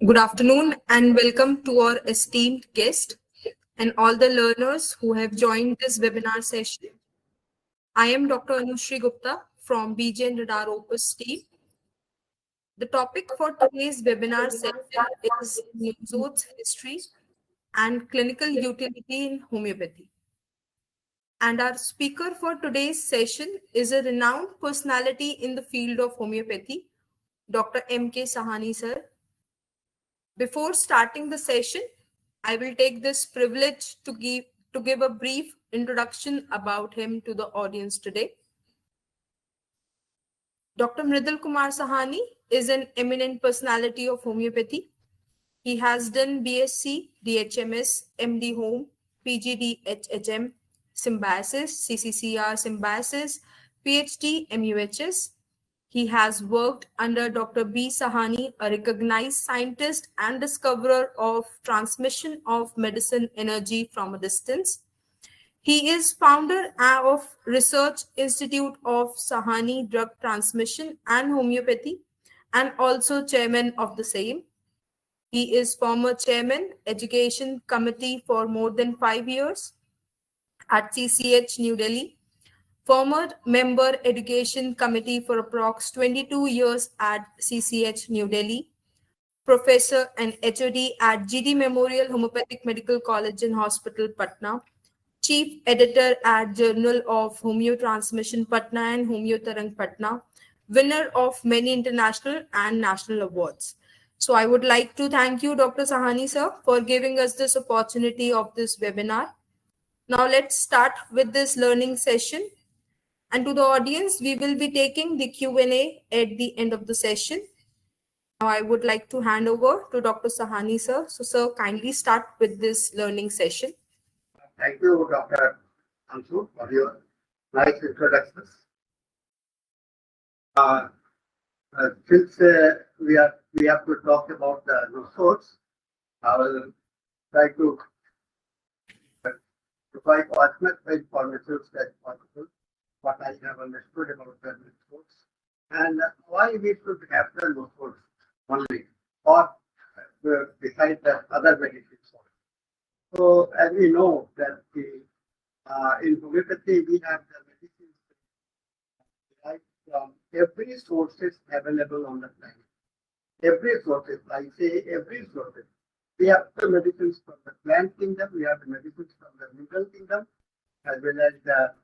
Good afternoon and welcome to our esteemed guest and all the learners who have joined this webinar session. I am Dr. Anushree Gupta from BJ Radar Opus team. The topic for today's webinar session is Nosodeshisrory and clinical utility in homeopathy. And our speaker for today's session is a renowned personality in the field of homeopathy, Dr. M.K. Sahani sir. Before starting the session, I will take this privilege to give a brief introduction about him to the audience today. Dr. Mridul Kumar Sahani is an eminent personality of homeopathy. He has done BSc, DHMS, MD Home, PGD HHM, Symbiosis, CCCR Symbiosis, PhD MUHS. He has worked under Dr. B. Sahani, a recognized scientist and discoverer of transmission of medicine energy from a distance. He is founder of Research Institute of Sahani Drug Transmission and Homeopathy and also chairman of the same. He is former chairman, Education Committee for more than 5 years at CCH New Delhi. Former member Education Committee for approx 22 years at CCH New Delhi. Professor and HOD at GD Memorial Homeopathic Medical College and Hospital, Patna. Chief Editor at Journal of Homeotransmission, Patna and Homeotarang, Patna. Winner of many international and national awards. So I would like to thank you, Dr. Sahani sir, for giving us this opportunity of this webinar. Now let's start with this learning session. And to the audience, we will be taking the Q&A at the end of the session. Now I would like to hand over to Dr. Sahani sir. So sir, kindly start with this learning session. Thank you, Dr. Ansu, for your nice introductions. Since we have to talk about the nosodes, I will try to provide as much information as possible, what I have understood about the nosodes, and why we should have the nosodes only, or besides the other medicines. So, as we know that in homeopathy we have the medicines right from every sources available on the planet. Every sources, I say every sources. We have the medicines from the plant kingdom, we have the medicines from the mineral kingdom, as well as the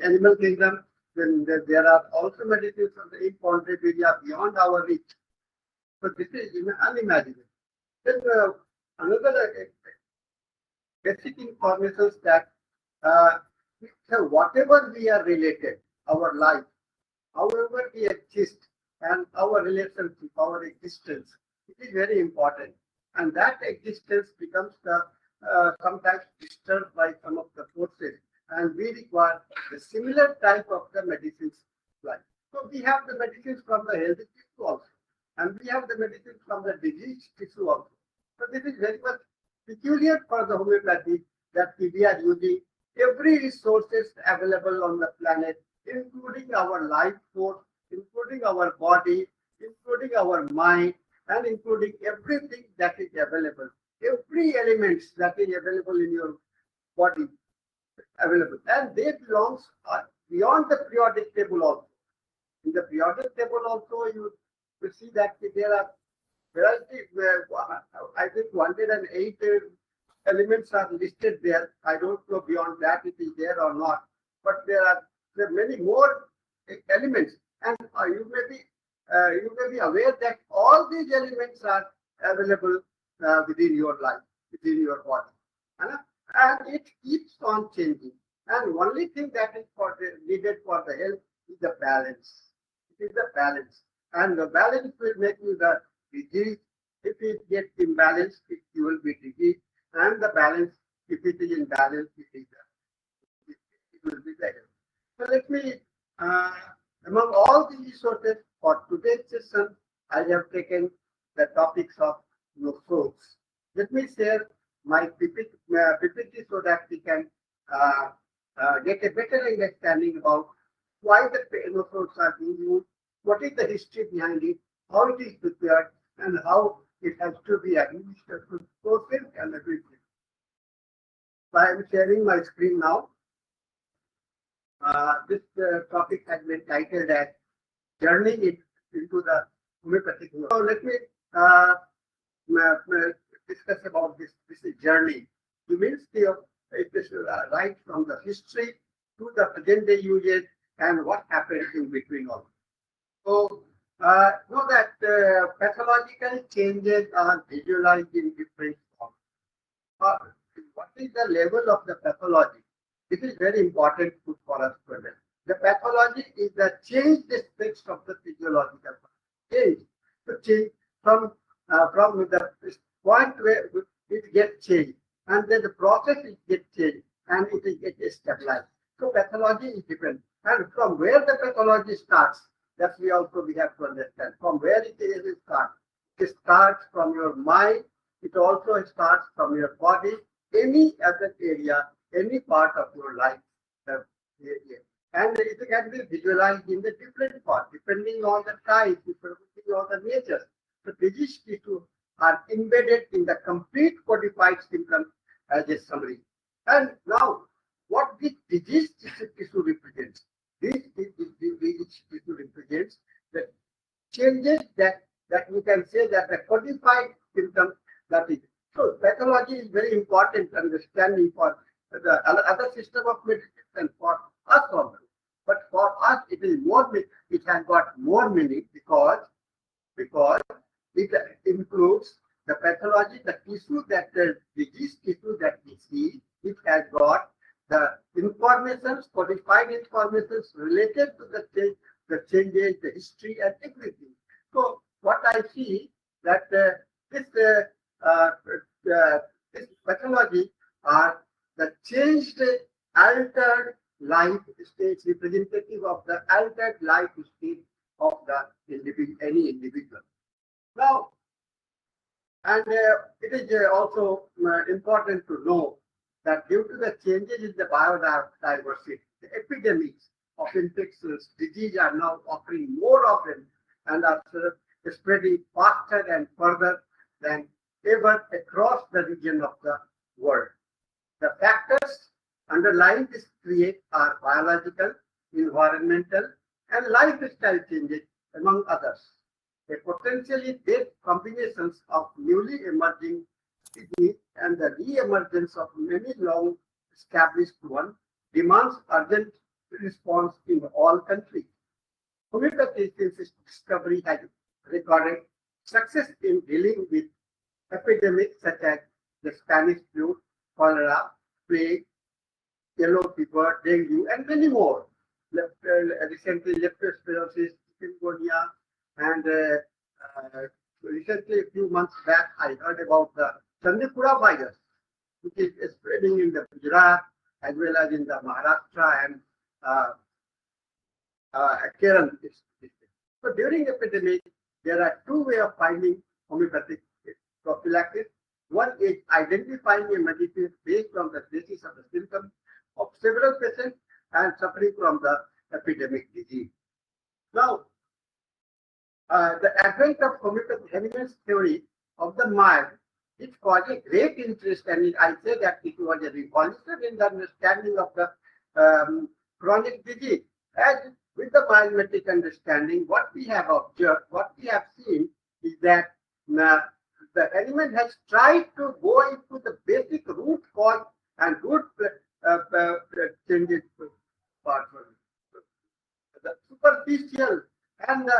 animal kingdom. Then there are also medicines from the imponderable area beyond our reach. So this is unimaginable. Then another basic information that whatever we are related, our life, however we exist, and our relationship, our existence, it is very important. And that existence becomes sometimes disturbed by some of the forces, and we require the similar type of the medicines like. So we have the medicines from the healthy tissue also, and we have the medicines from the diseased tissue also. So this is very much peculiar for the homeopathy that we are using every resources available on the planet, including our life force, including our body, including our mind, and including everything that is available. Every element that is available in your body available, and they belongs beyond the periodic table also. In the periodic table also, you will see that there are I think 108 elements are listed there. I don't know beyond that it is there or not, but there are many more elements, and you may be aware that all these elements are available within your life, within your body, and it keeps on changing. And only thing that is needed for the health is the balance. It is the balance, and the balance will make you the disease. If it gets imbalanced, you will be disease, and the balance, if it is imbalanced, it will be the health. So let me, among all the resources for today's session, I have taken the topics of nosodes. Let me share my PPT so that we can get a better understanding about why the nosodes are being used, what is the history behind it, how it is prepared, and how it has to be administered to process and everything. So I am sharing my screen now. This topic has been titled as Journey into the Homeopathic World. So let me uh, discuss about this journey. You means it is right from the history to the present day usage and what happened in between all. So know that pathological changes are visualized in different forms. What is the level of the pathology? This is very important for us to understand. The pathology is the changed aspects of the physiological change. To change from the point where it gets changed, and then the process is get changed, and it gets stabilized. So pathology is different, and from where the pathology starts, that we have to understand. From where it starts. It starts from your mind. It also starts from your body. Any other area, any part of your life, and it can be visualized in the different parts, depending on the type, depending on the nature. The disease tissue are embedded in the complete codified symptom as a summary. And now, what this disease tissue represents? This disease tissue represents the changes that we can say that the codified symptom that is. So pathology is very important understanding for the other system of medicine for us also. But for us, it is more. It has got more meaning because it includes the pathology, the tissue that the disease tissue that we see. It has got the information, codified information related to the changes, the history, and everything. So what I see that this pathology are the changed, altered life stage, representative of the altered life stage of the any individual. Now, and it is also important to know that due to the changes in the biodiversity, the epidemics of infectious disease are now occurring more often and are spreading faster and further than ever across the region of the world. The factors underlying this create are biological, environmental, and lifestyle changes, among others. A potentially dead combinations of newly emerging disease and the re-emergence of many long-established ones demands urgent response in all countries. Homeopathy since its discovery has recorded success in dealing with epidemics such as the Spanish flu, cholera, plague, yellow fever, dengue, and many more. Recently, leptospirosis, chikungunya, and recently, a few months back, I heard about the Chandipura virus, which is spreading in the Gujarat as well as in the Maharashtra and Kerala. So during epidemic, there are two ways of finding homeopathic prophylaxis. One is identifying a medicine based on the basis of the symptoms of several patients and suffering from the epidemic disease. Now, the advent of homeopathic eminence theory of the mind, it caused a great interest, and I say that it was a revolution in the understanding of the chronic disease. As with the mimetic understanding, what we have observed, what we have seen is that the element has tried to go into the basic root cause and root changes part. The superficial and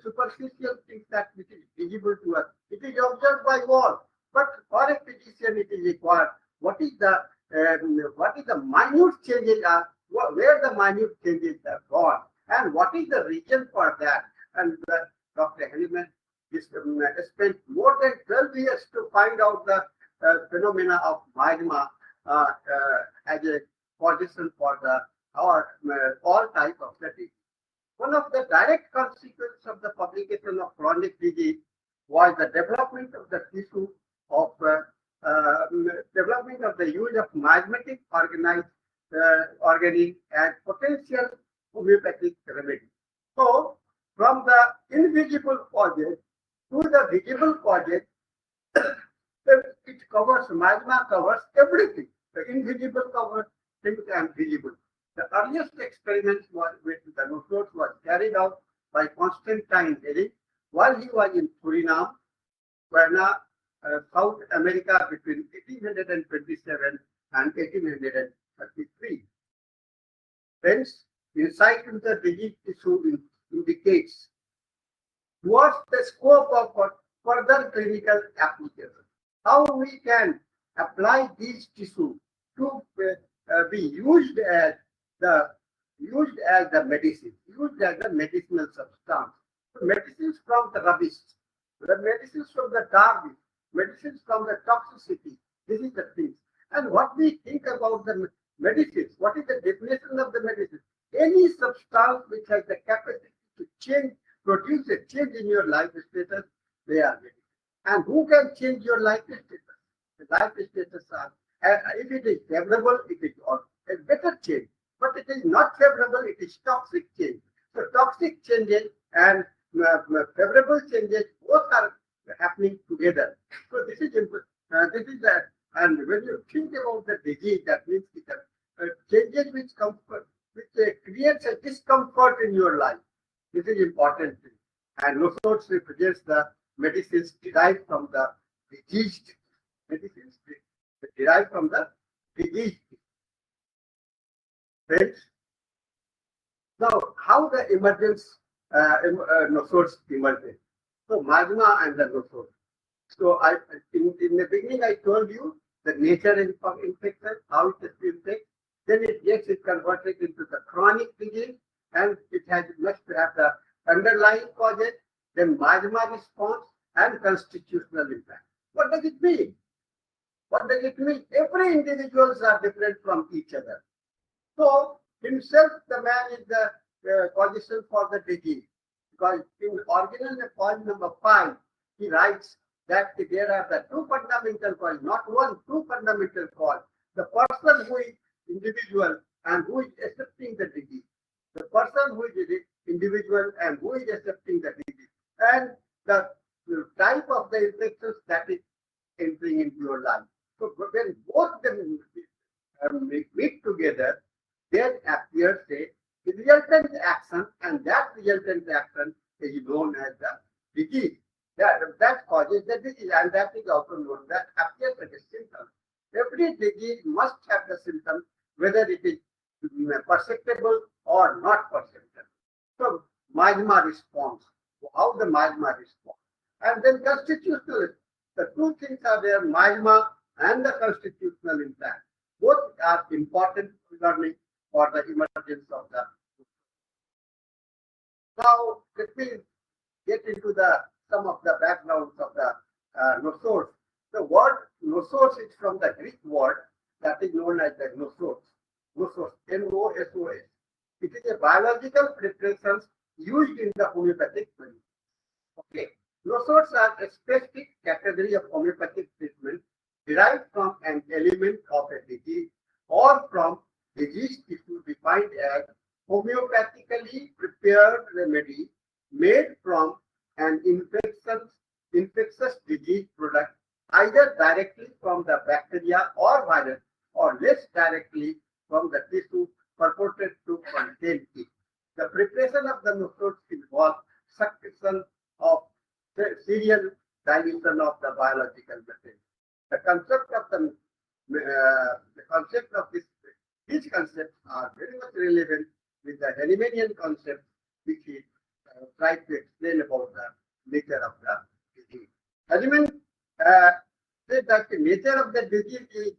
superficial things that which is visible to us, it is observed by all. But for a physician, it is required. What is the minute changes are? Where the minute changes are gone, and what is the reason for that? And Dr. Henneman spent more than 12 years to find out the phenomena of miasma as a position for the all type of fatigue. One of the direct consequences of the publication of chronic disease was the development of the tissue of development of the use of miasmatic organism and potential homeopathic remedy. So, from the in invisible causes to the visible causes. It covers, miasma covers everything. The invisible covers things and visible. The earliest experiments with the nosodes was carried out by Constantine Hering while he was in Suriname, Guyana, South America between 1827 and 1833. Hence, insight into the disease tissue indicates towards the scope of further clinical application. How we can apply these tissue to be used as the medicine, used as the medicinal substance. So medicines from the rubbish, the medicines from the garbage, medicines from the toxicity. This is the thing. And what we think about the medicines, what is the definition of the medicine? Any substance which has the capacity to change, produce a change in your life status, they are medicine. And who can change your life status? The life status are, if it is favorable, it is a better change. But it is not favorable, it is toxic change. So toxic changes and favorable changes both are happening together. So this is that. And when you think about the disease, that means changes which creates a discomfort in your life. This is important thing. And nosodes represents the medicines derived from the diseased. Medicines derived from the diseased. Friends, now how the emergence nosodes emerged? So miasma and the nosodes. So in the beginning I told you the nature of infection, how it is infected. Then it gets converted into the chronic disease, and it must have the underlying causes, then miasma response and constitutional impact. What does it mean? What does it mean? Every individuals are different from each other. So himself, the man is the causation for the disease. Because in original point number 5, he writes that there are the two fundamental causes, not one, two fundamental causes. The person who is individual and who is accepting the disease. The person who is individual and who is accepting the disease. And the type of the infections that is entering into your life. So when both them meet together, then appears a resultant action, and that resultant action is known as the disease. That causes the disease, and that is also known that appears as a symptom. Every disease must have the symptom, whether it is perceptible or not perceptible. So miasma response, how the miasma responds. And then constitutional, the two things are there, miasma and the constitutional impact. Both are important learning for the emergence of the. Now let me get into some of the backgrounds of the nosodes. The word nosodes is from the Greek word that is known as the nosodes. Nosos, N-O-S-O-S. It is a biological preparation used in the homeopathic medicine. Okay. Nosodes are a specific category of homeopathic treatment derived from an element of a disease or from disease tissue defined as homeopathically prepared remedy made from an infectious disease product, either directly from the bacteria or virus, or less directly from the tissue purported to contain it. The preparation of the nosodes involves succession of serial dilution of the biological material. The concept of these concepts are very much relevant with the Hahnemannian concept, which is tried to explain about the nature of the disease. Hahnemann said that the nature of the disease is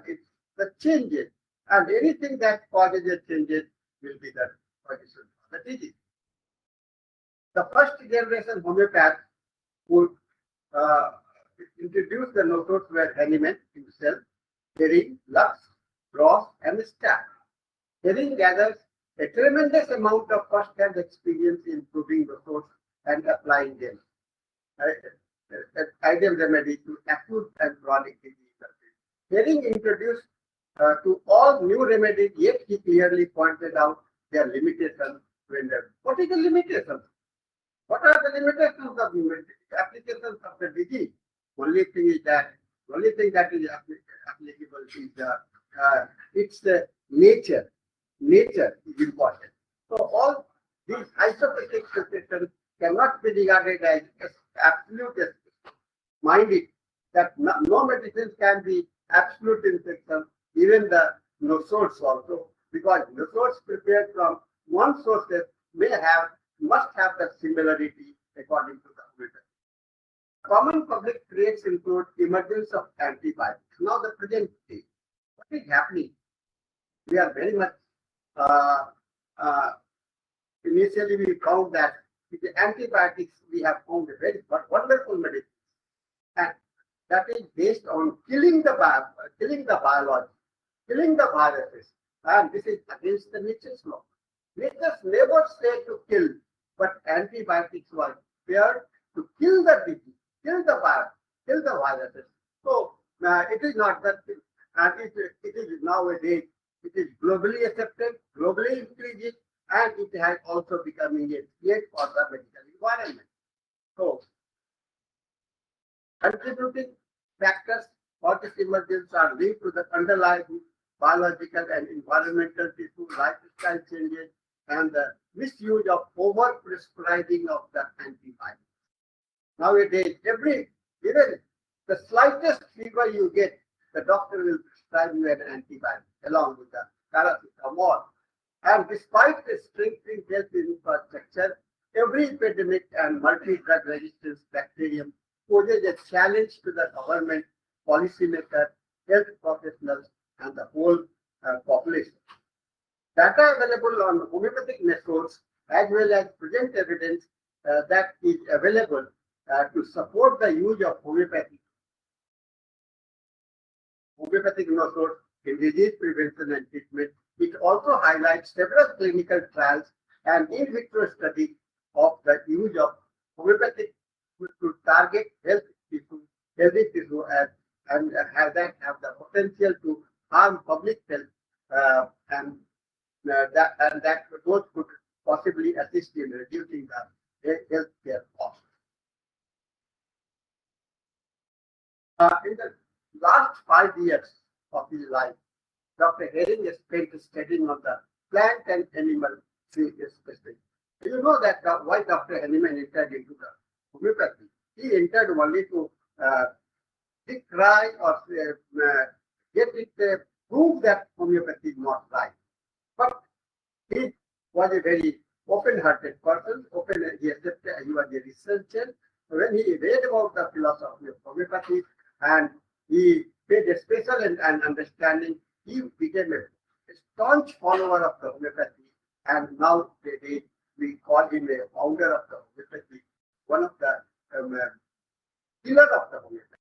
it's the changes, and anything that causes the changes will be the condition for the disease. The first generation homeopaths who introduced the nosodes were Hahnemann himself, Hering, Lux, Ross, and Stack. Hering gathers a tremendous amount of first-hand experience in proving nosodes and applying them. Ideal remedy to acute and chronic disease. Hering introduced to all new remedies, yet he clearly pointed out their limitations. What is the limitation? What are the limitations of applications of the disease. Only thing that is applicable is its nature. Nature is important. So all these isopathic situations cannot be regarded as absolute. Mind it that no medicines can be absolute infection, even the nosodes also, because nosodes prepared from one sources must have the similarity according to the reader. Common public traits include emergence of antibiotics. Now the present state, what is happening? We are very much initially we found that with the antibiotics we have found a very wonderful medicine, and that is based on killing the biology, killing the viruses, and this is against the nature's law. Nature's never said to kill, but antibiotics were prepared to kill the disease, kill the viruses. So it is not that, and it is nowadays it is globally accepted, globally increasing, and it has also becoming a threat for the medical environment. So contributing factors for this emergence are linked to the underlying biological and environmental issues, lifestyle changes, and the misuse of over-prescribing of the antibiotics. Nowadays, even the slightest fever you get, the doctor will prescribe you an antibiotic along with the paracetamol. And despite the strengthening health infrastructure, every epidemic and multi-drug resistance bacterium poses a challenge to the government, policymakers, health professionals, and the whole population. Data available on homeopathic methods as well as present evidence that is available to support the use of homeopathic methods in disease prevention and treatment. It also highlights several clinical trials and in vitro studies of the use of homeopathic to target healthy tissue and have the potential to harm public health and that those could possibly assist in reducing the healthcare costs. In the last 5 years of his life, Dr. Herring has spent studying on the plant and animal species. You know that why Dr. Henneman entered into the homeopathy. He entered only to decry or get it prove that homeopathy is not right. But he was a very open-hearted person. He accepted he was a researcher. When he read about the philosophy of homeopathy and he paid a special and understanding, he became a staunch follower of the homeopathy, and now we call him a founder of the homeopathy, one of the pillars of the homeopathy.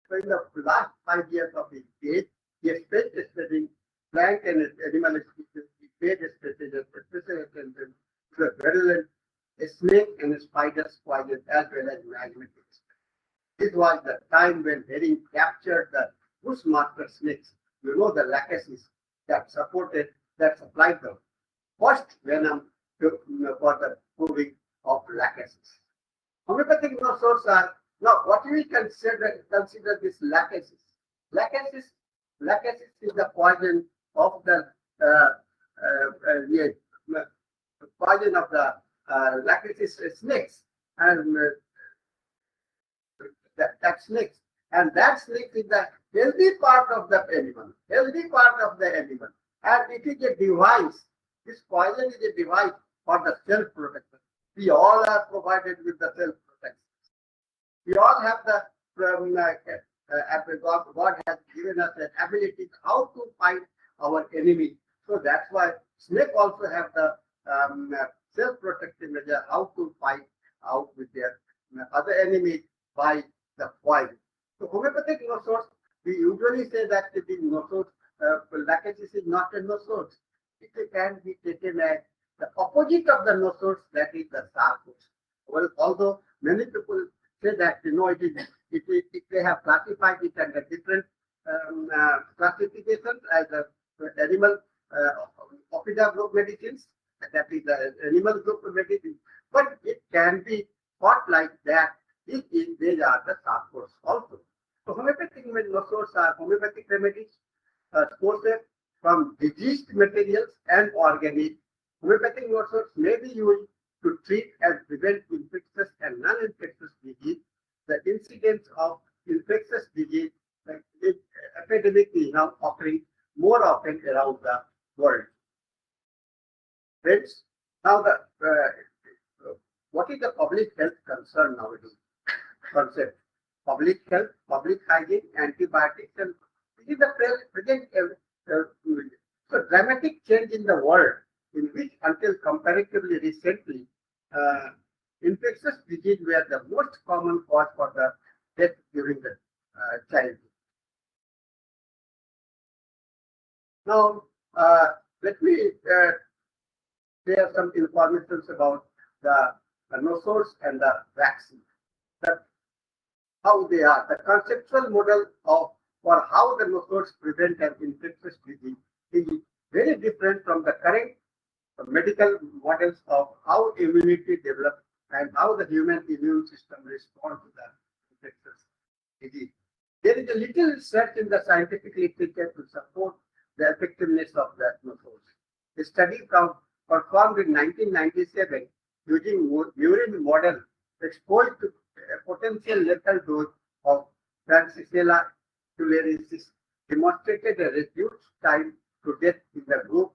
So in the last 5 years of his days, he has spent studying plant and animal species. He paid special attention to the virulent snake and spider poison as well as magnetic. This was the time when Herring captured the bushmaster snakes. You know, the lachesis that supplied the first venom for the proving of lachesis. Homeopathic nosodes are now what we consider this lachesis. Lachesis is the poison of the poison of the lachesis snakes and that snakes. And that snake is the healthy part of the animal, and it is a device. This poison is a device for the self-protection. We all are provided with the self-protection. We all have the God has given us an ability how to fight our enemy. So that's why snake also have the self-protective measure how to fight out with their other enemies by the poison. So homeopathic nosodes, we usually say that the nosodes, lachesis is not a nosode. It can be taken as the opposite of the nosodes, that is the sarcodes. Well, although many people say that if they have classified it under different classifications as animal Ophida group medicines, that is the animal group medicine, but it can be thought like that, these are the sarcos also. So homeopathic nosors are homeopathic remedies sourced from diseased materials and organic. Homeopathic nosors may be used to treat and prevent infectious and non-infectious disease. The incidence of infectious disease like epidemic is now occurring more often around the world. Friends, now what is the public health concern nowadays? Concept: public health, public hygiene, antibiotics, and this is the present. So dramatic change in the world, in which until comparatively recently, infectious disease were the most common cause for the death during the childhood. Now, let me share some information about the nosors and the vaccine. How they are. The conceptual model for how the nosors prevent an infectious disease is very different from the current medical models of how immunity develops and how the human immune system responds to the infectious disease. There is a little research in the scientific literature to support the effectiveness of the nosors. A study performed in 1997 using murine model exposed to a potential lethal dose of Francisella tularensis demonstrated a reduced time to death in the group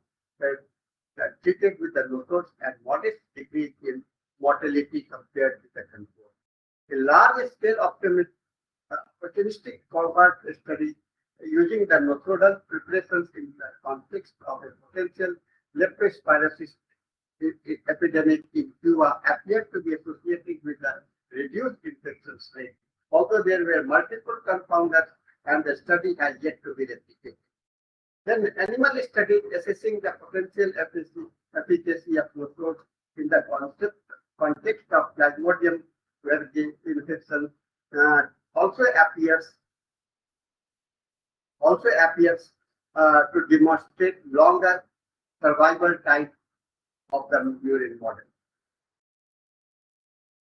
treated with the nosors and modest decrease in mortality compared with the control. A large-scale opportunistic cohort study using the nosodal preparations in the context of a potential leptospirosis epidemic in Cuba appeared to be associated with the reduced infection rate, although there were multiple confounders and the study has yet to be replicated. Then animal studies assessing the potential efficacy of nosors in the context of Plasmodium verrucae infection also appears to demonstrate longer survival time of the murine model.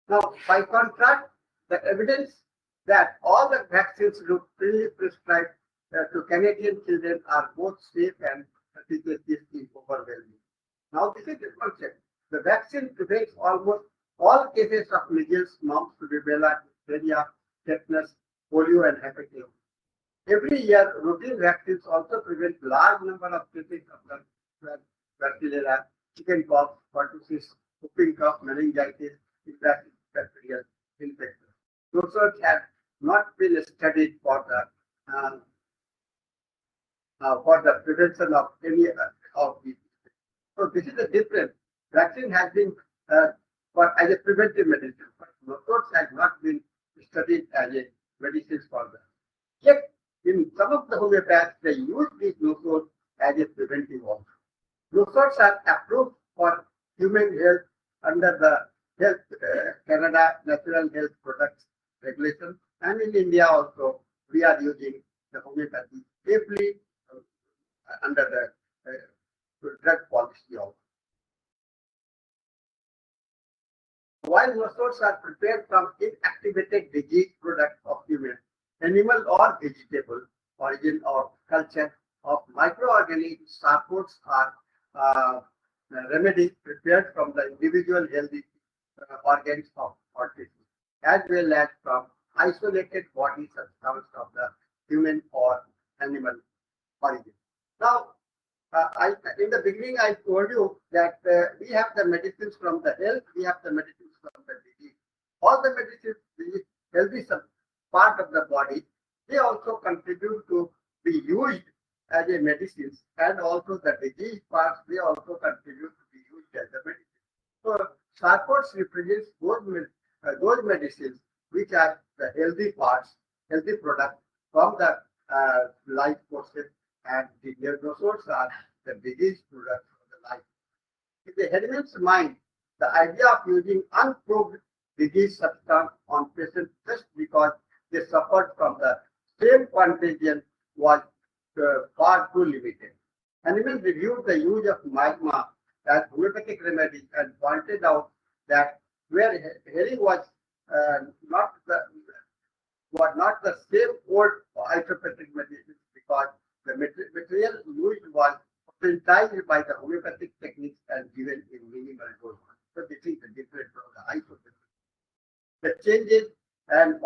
Now, by contrast, the evidence that all the vaccines routinely prescribed to Canadian children are both safe and efficacious is overwhelming. Now, this is the concept. The vaccine prevents almost all cases of measles, mumps, rubella, diphtheria, tetanus, polio, and hepatitis. Every year, routine vaccines also prevent large number of cases of the varicella, chickenpox, pertussis, whooping cough, meningitis, infectious bacterial infections. Research has not been studied for the prevention of any of these. So this is the difference. Vaccine has been as a preventive medicine, but research has not been studied as a medicine for that. Yet, in some of the homeopaths, they use these nosors as a preventive also. Nosors are approved for human health under the Health Canada Natural Health Products Regulation, and in India also we are using the homeopathy safely under the drug policy also. While nosors are prepared from inactivated disease products of human, animal or vegetable origin or culture of microorganisms, sarcos are remedies prepared from the individual healthy organs of tissues, as well as from isolated body substance of the human or animal origin. Now, in the beginning, I told you that we have the medicines from the health, we have the medicines from the disease. All the medicines, the healthy part of the body, they also contribute to be used as a medicines, and also the disease parts, they also contribute to be used as a medicine. So, sarcos represents those medicines which are the healthy parts, healthy products from the life process, and the nosors are the disease products of the life. In the headman's mind, the idea of using unproved disease substance on patients just because they suffered from the same contagion was far too limited. Animals reviewed the use of magma as homeopathic remedy and pointed out that where herring was not the same old isopathic medicines, because the material used was synthesized by the homeopathic techniques and given in minimal dose. So this is the difference from the isopathic. The changes and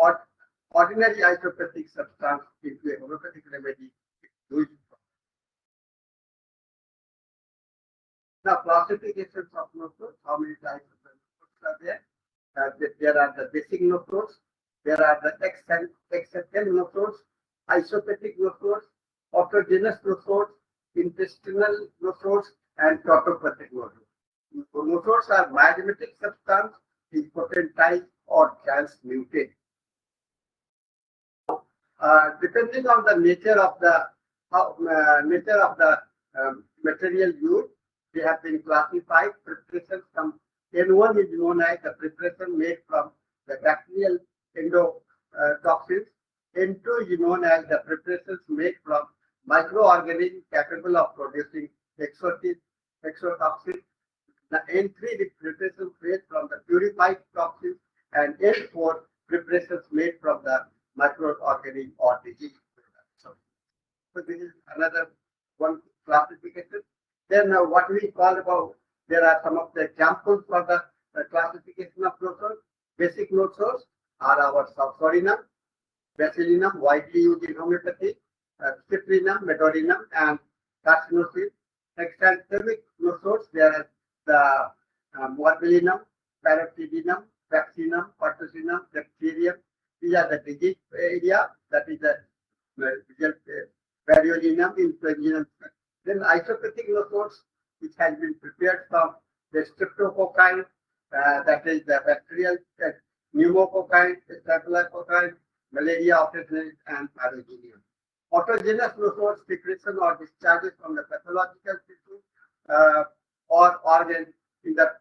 ordinary isopathic substance into a homeopathic remedy is used. Now, classifications of nostrils, how many types of nostrils are there? There are the basic nostrils, there are the external nostrils, isopathic nostrils, autogenous nostrils, intestinal nostrils, and tautopathic nostrils. Nostrils are miasmatic substance, is potentized or transmuted. Depending on the nature of the material used, they have been classified. Preparations from N1 is known as the preparation made from the bacterial endotoxins. N2 is known as the preparations made from microorganisms capable of producing exotoxins. The N3 is preparations made from the purified toxins, and N4 preparations made from the microorganism or disease. So this is another one classification. Then what we call about, there are some of the examples for the classification of nostrils. Basic nostrils are our Sulphurinum, Bacillinum, widely used in homeopathy, Cyprinum, Medorinum, and Carcinosin. Extanthermic nostrils, there is the Morbillinum, Paraptidinum, Vaccinum, Pertussinum, Bacterium. These are the disease area, that is the Variolinum, Influenzinum. Then isopathic nostrils, which has been prepared from the streptococci, that is the bacterial pneumococci, staphylococci, malaria, autogenous, and paraginium. Autogenous nostrils, secretion or discharges from the pathological tissue or organ in the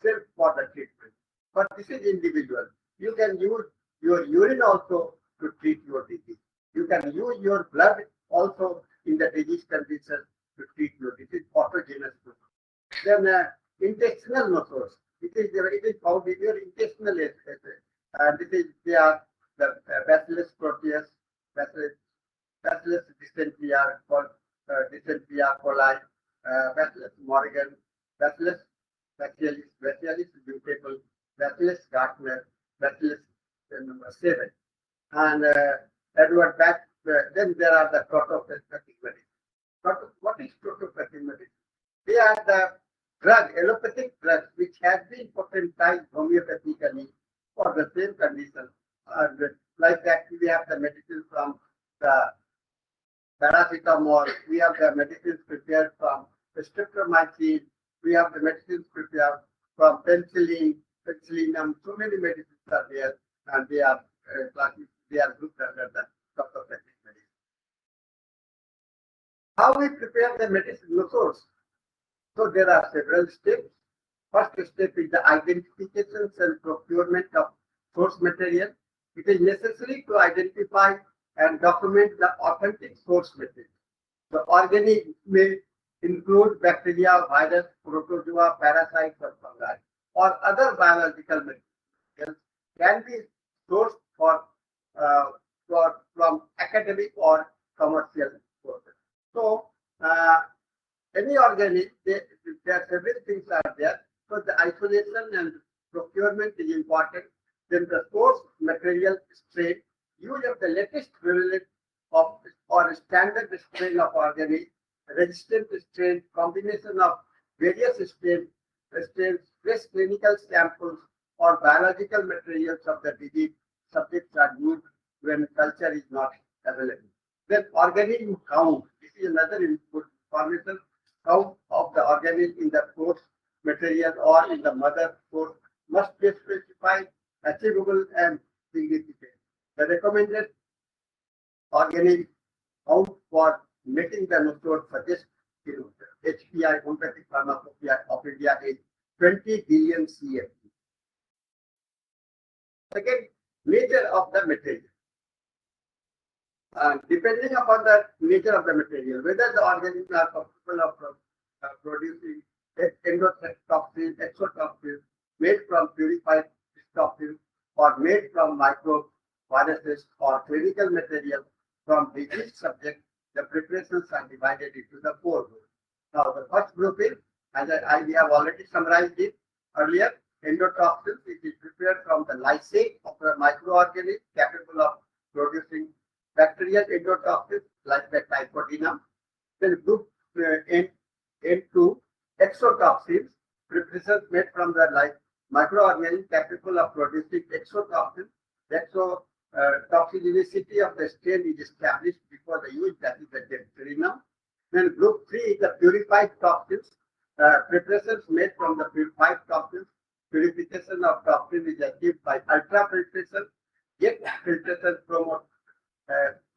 cell for the treatment. But this is individual. You can use your urine also to treat your disease. You can use your blood also in the disease condition to treat your disease. Autogenous nostrils. Then intestinal nostrils. It is found in your intestinal aspect. They are the Bacillus proteus, Bacillus dysenteria, dysenteria coli, Bacillus morgan, Bacillus bacillus, Bacillus mutable, Bacillus Gartner, Bacillus number 7, and Edward Back. Then there are the protopathic medicine. What is protopathic medicine? They are the allopathic drugs which have been potentized homeopathically for the same condition. Like that, we have the medicine from the paracetamol, we have the medicines prepared from streptomycin, we have the medicines prepared from penicillinum. So many medicines are there, and they are grouped under the protopathic medicine. How we prepare the medicinal source? So there are several steps. First step is the identification and procurement of source material. It is necessary to identify and document the authentic source material. The organism may include bacteria, virus, protozoa, parasites, or fungi, or other biological materials can be sourced from academic or commercial sources. So, any organism, there are several things are there. So the isolation and procurement is important. Then the source material strain, use of the latest prevalent of or standard strain of organism, resistant strain, combination of various strains, fresh clinical samples or biological materials of the disease subjects are used when culture is not available. Then organism count. This is another input information. Count of the organism in the source material or in the mother source must be specified, achievable, and significant. The recommended organism count for making the nostril suggest HPI, homeopathic pharmacopoeia of India, is 20 billion CFT. Second, nature of the material. Depending upon the nature of the material, whether the organisms are capable of producing endotoxins, exotoxins made from purified toxins, or made from microviruses or clinical material from disease subject, the preparations are divided into the four groups. Now, the first group is, as we have already summarized it earlier, endotoxins. It is prepared from the lysate of the microorganism capable of producing bacterial endotoxins like the Typhoidinum. Then group N2, exotoxins, preparations made from the microorganism capable of producing exotoxins. Toxicity of the strain is established before the use, that is the Dipterinum. Then group 3 is the purified toxins, preparations made from the purified toxins. Purification of toxin is achieved by ultrafiltration, jet filtration,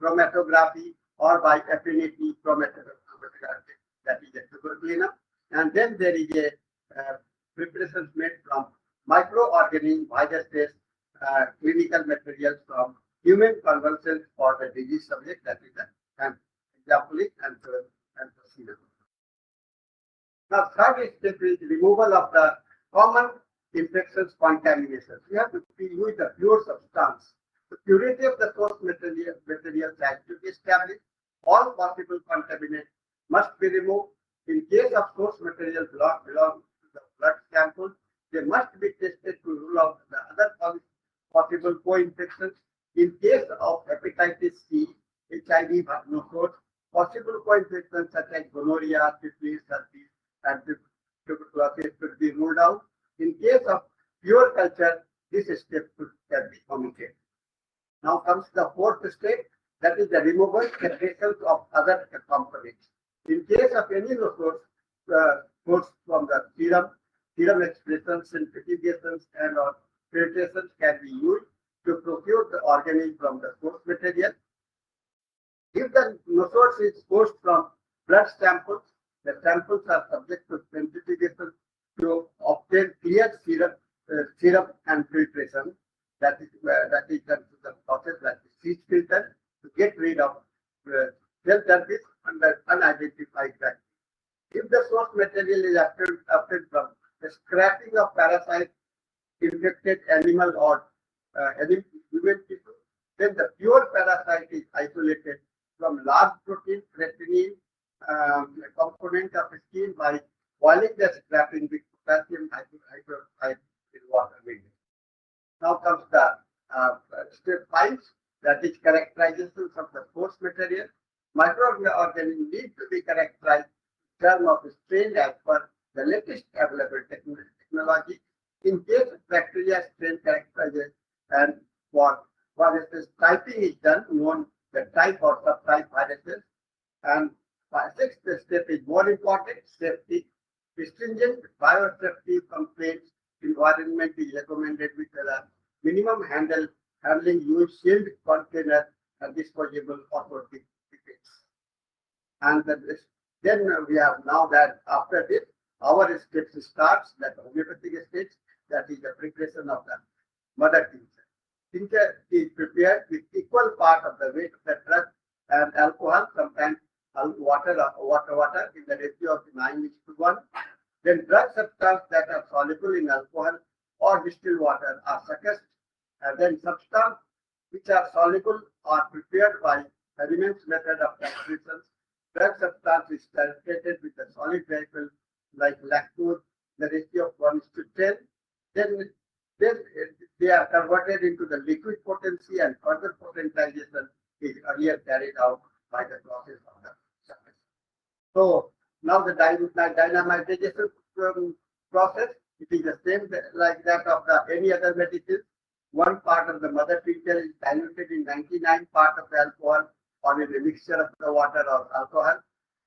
chromatography, or by affinity chromatography, that is a tuberculinum. And then there is a preparations made from microorganism, viruses, clinical materials from human convalescence for the disease subject, that is an example is anthracene. Now, third step is removal of the common infections contaminations. We have to use the pure substance. The purity of the source materials has to be established. All possible contaminants must be removed. In case of source material belong to the blood sample, they must be tested to rule out the other possible co-infections. In case of hepatitis C, HIV, nosodes, possible co-infections such as gonorrhea, syphilis, herpes, and tuberculosis should be ruled out. In case of pure culture, this step can be omitted. Now comes the fourth step, that is the removal separations of other components. In case of any source from the serum expressions, centrifugations, and or filtrations can be used to procure the organism from the source material. If the source is sourced from blood samples, the samples are subject to centrifugation to obtain clear serum and filtration. That is done to the process like the siege filter to get rid of cell surface and the unidentified bacteria. If the source material is obtained from the scrapping of parasite infected animal or human tissue, then the pure parasite is isolated from large protein creatinine component of skin by boiling the scrapping with potassium hydroxide in water medium. Now comes the step 5, that is characterizations of the source material. Microorganisms need to be characterized in terms of strain as per the latest available technology. In case of bacteria, strain characterization and for viruses, typing is done, known the type or subtype viruses. And sixth step is more important, safety. Stringent biosafety complaints environment is recommended with the minimum handling use sealed container and disposable orthotic pipettes. And then we have now that after this, our steps starts, that homeopathic steps, that is the preparation of the mother tincture. Tincture is prepared with equal part of the weight of the drug and alcohol, sometimes water in the ratio of 9:1. Then drug substances that are soluble in alcohol or distilled water are successed, and then substances which are soluble are prepared by Hariman's method of preparation. Drug substance is titrated with a solid vehicle like lactose, the ratio of 1:10. Then they are converted into the liquid potency, and further potentization is earlier carried out by the process of the surface. So now the dynamitization process, it is the same like that of any other medicine. One part of the mother tincture is diluted in 99 parts of the alcohol or in a mixture of the water or alcohol.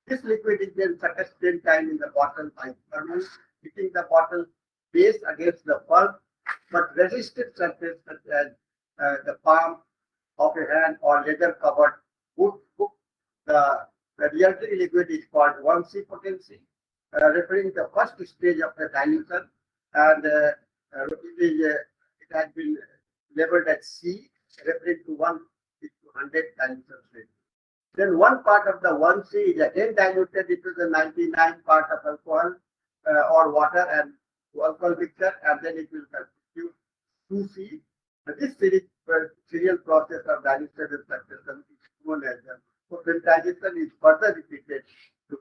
This liquid is then sucked 10 times in the bottle by thermal, hitting the bottle base against the firm but resistant surface such as the palm of a hand or leather covered wood book. The resulting liquid is called 1C potency, referring to the first stage of the dilution, and it has been labeled as C, referring to 1:100 dilution rate. Then one part of the 1C is again diluted into the 99 part of alcohol or water and alcohol mixture, and then it will constitute 2C. This serial process of dilution and succession is known as potentization is further repeated to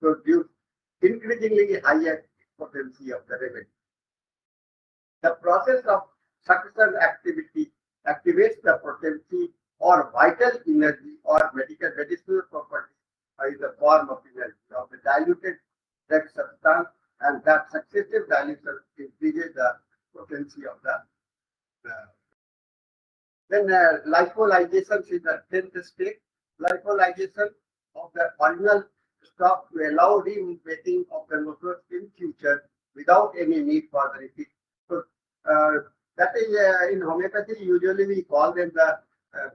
produce increasingly higher potency of the remedy. The process of succession activity activates the potency or vital energy or medicinal property in the form of energy of the diluted drug substance, and that successive dilution increases the potency of the then lipolyzation is the 10th stage. Lipolyzation of the original stock to allow re-inpatting of the nucleus in future without any need for the repeat. So that is in homeopathy usually we call them the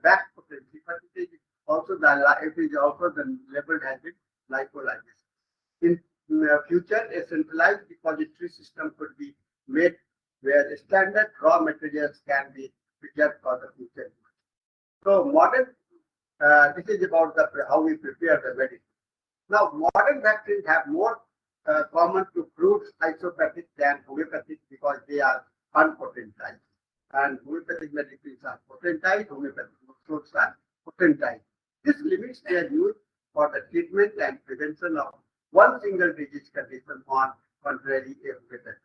back potency, but it is also the labeled as it lipolyzation. In future, a centralized depository system could be made where standard raw materials can be preserved for the future. So modern, this is about how we prepare the medicine. Now, modern vaccines have more common to fruits isopathic than homeopathic because they are unpotentized. And homeopathic medicines are potentized, homeopathic fruits are potentized. This limits their use for the treatment and prevention of one single disease condition on contrary homeopathy.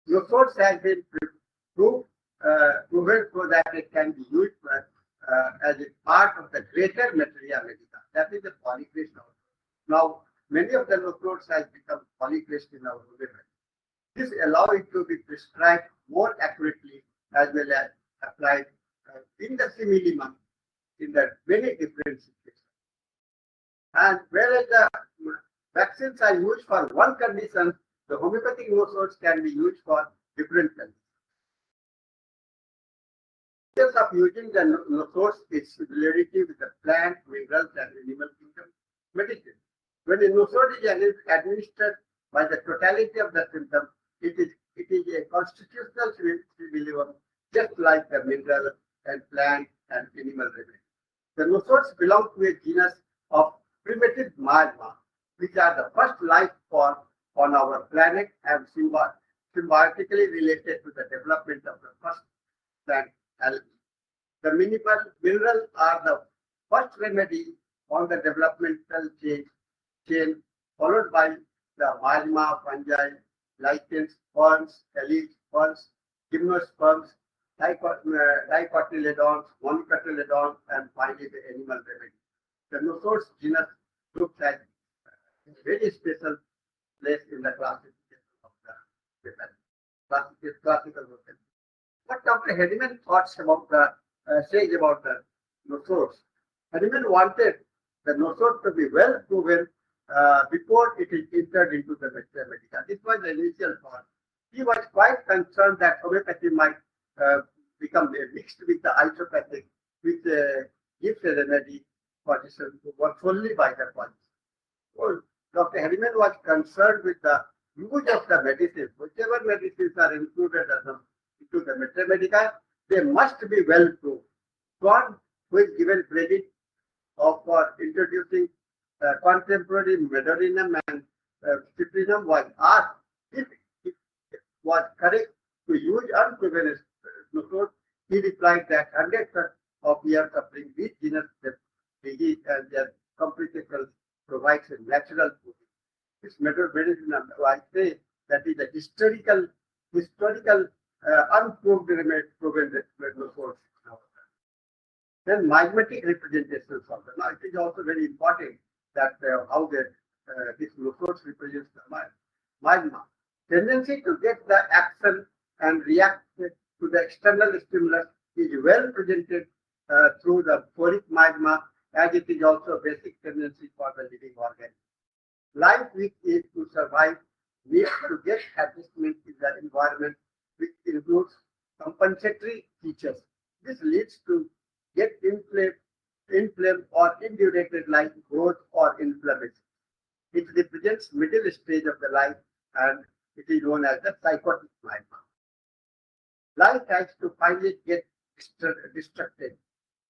Your source has been proven so that it can be used as a part of the greater materia medica. That is the polycrest. Now, many of the nodes has become polycrest in our homeopathy. This allows it to be prescribed more accurately as well as applied in the simillimum in the many different situations. And whereas the vaccines are used for one condition, the homeopathic nodes can be used for different conditions. Of using the nodes is similarity with the plant, minerals, and animal kingdom medicine. When a node is administered by the totality of the symptom, it is a constitutional simillimum, just like the mineral and plant and animal remedy. The nodes belong to a genus of primitive miasma, which are the first life form on our planet and symbiotically related to the development of the first plant algae. The minerals are the first remedy on the developmental chain followed by the miasma, fungi, lichens, ferns, calyx, ferns, gymnosperms, dicotyledons, monocotyledons, and finally the animal remedy. The Nosodeshisrory genus looks at a very special place in the classification of the classical homeopathy. What Dr. Hediman thoughts about says about the Nosodeshisrory. Hediman wanted the Nosodeshisrory to be well proven before it is entered into the medica. This was the initial thought. He was quite concerned that homeopathy might become mixed with the isopathic, which gives a remedy position to work solely by the poison. So Dr. Hediman was concerned with the use of the medicines. Whichever medicines are included into the medica, they must be well proved. Swan, who is given credit for introducing contemporary medorinum and cyprinum, was asked if it was correct to use unproven nodes. He replied that hundreds of years of these genus disease and their complications provides a natural food. This medorinum, I say, that is a historical unproved proven nodes. Then miasmatic representations of the. Now it is also very important that how this nodes represents the miasma. Tendency to get the action and react to the external stimulus is well presented through the phoric miasma, as it is also a basic tendency for the living organ. Life which is to survive needs to get adjustment in the environment, which includes compensatory features. This leads to get inflamed or indurated like growth or inflammation. It represents middle stage of the life and it is known as the psychotic miasma. Life has to finally get destructed,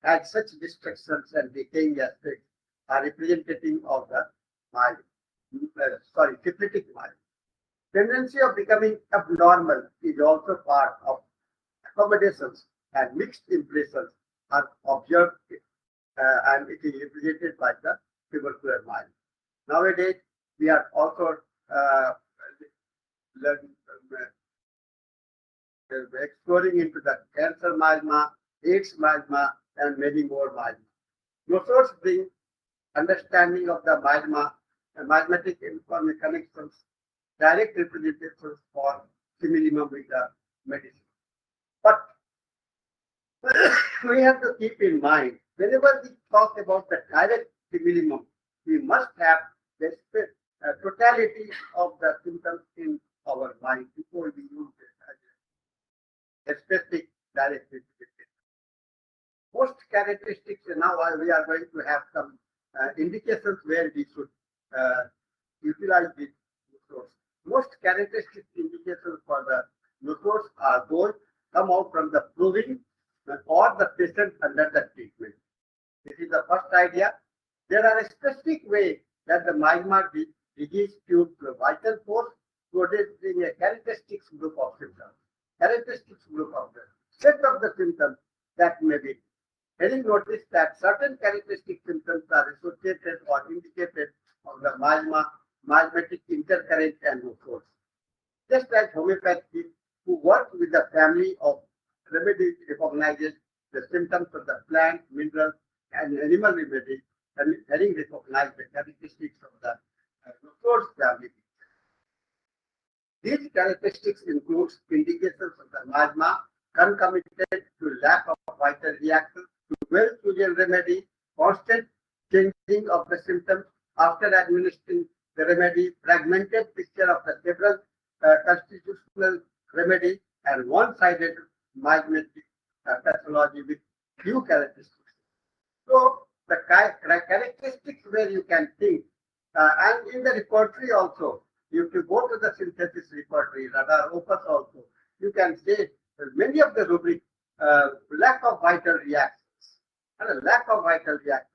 as such destructions and decaying aspects are representative of the syphilitic miasma. Tendency of becoming abnormal is also part of accommodations and mixed impressions are observed, and it is represented by the tubercular mild. Nowadays, we are also learning, exploring into the cancer miasma, AIDS miasma, and many more miasma. Nosodeshisrory bring understanding of the miasma, miasmatic information connections, direct representations for similimum with the medicine. But we have to keep in mind, whenever we talk about the direct similimum, we must have the totality of the symptoms in our mind before we use it as a specific direct representation. Most characteristics, now we are going to have some indications where we should utilize this source. Most characteristic indications for the Nosodeshisrory are those come out from the proving or the patient under the treatment. This is the first idea. There are a specific way that the miasma disease tube vital force producing a characteristics group of symptoms. Characteristics group of the set of the symptoms that may be. Having noticed that certain characteristic symptoms are associated or indicated of the miasmatic intercurrent and Nosodeshisrory. Just like homeopathy, who work with the family of remedies, recognizes the symptoms of the plant, mineral, and animal remedies, and having recognized the characteristics of the Nosodeshisrory family. These characteristics include indications of the miasma concomitant to lack of vital reaction, to well-chosen remedy, constant changing of the symptoms after administering the remedy, fragmented picture of the several constitutional remedy, and one-sided miasmatic pathology with few characteristics. So the characteristics where you can think, and in the repertory also, if you go to the synthesis repertory, radar opus also, you can say many of the rubrics, lack of vital reactions, and a lack of vital reactions,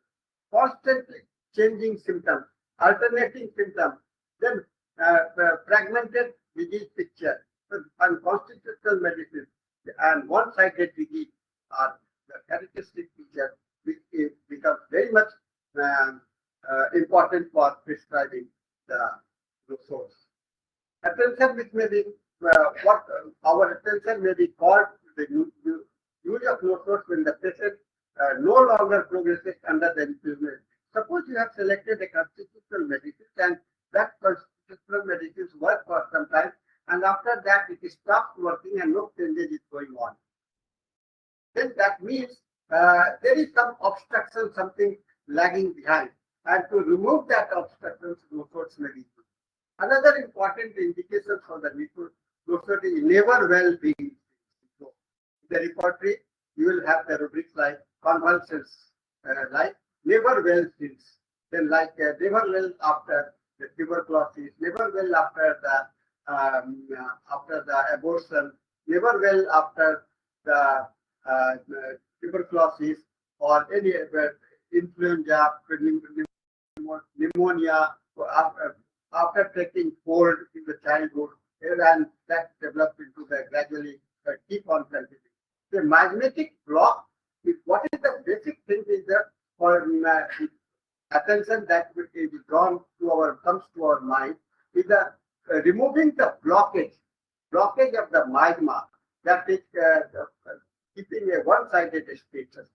constantly changing symptoms, alternating symptoms, then fragmented disease picture, and constitutional medicine, and one-sided disease are the characteristic features which becomes very much important for prescribing the Nosodeshisrory. Attention which may be what our attention may be called the use of Nosodeshisrory when the patient no longer progresses under the influence. Suppose you have selected a constitutional medicine and that constitutional medicines work for some time, and after that it stops working and no changes is going on. Then that means there is some obstruction, something lagging behind, and to remove that obstruction, Nosodeshisrory may be used. Another important indication for the Nosodeshisrory is never well being. So, in the repertory, you will have the rubrics like convulsions, like never well since, then like never well after the tuberculosis, never well after the abortion, never well after the tuberculosis or any influenza, pneumonia, after taking cold in the childhood, and that develops into the gradually keep on continuing. The miasmatic block is what is the basic thing is that for attention that is drawn to comes to our mind is the removing the blockage of the miasma that is keeping a one-sided status.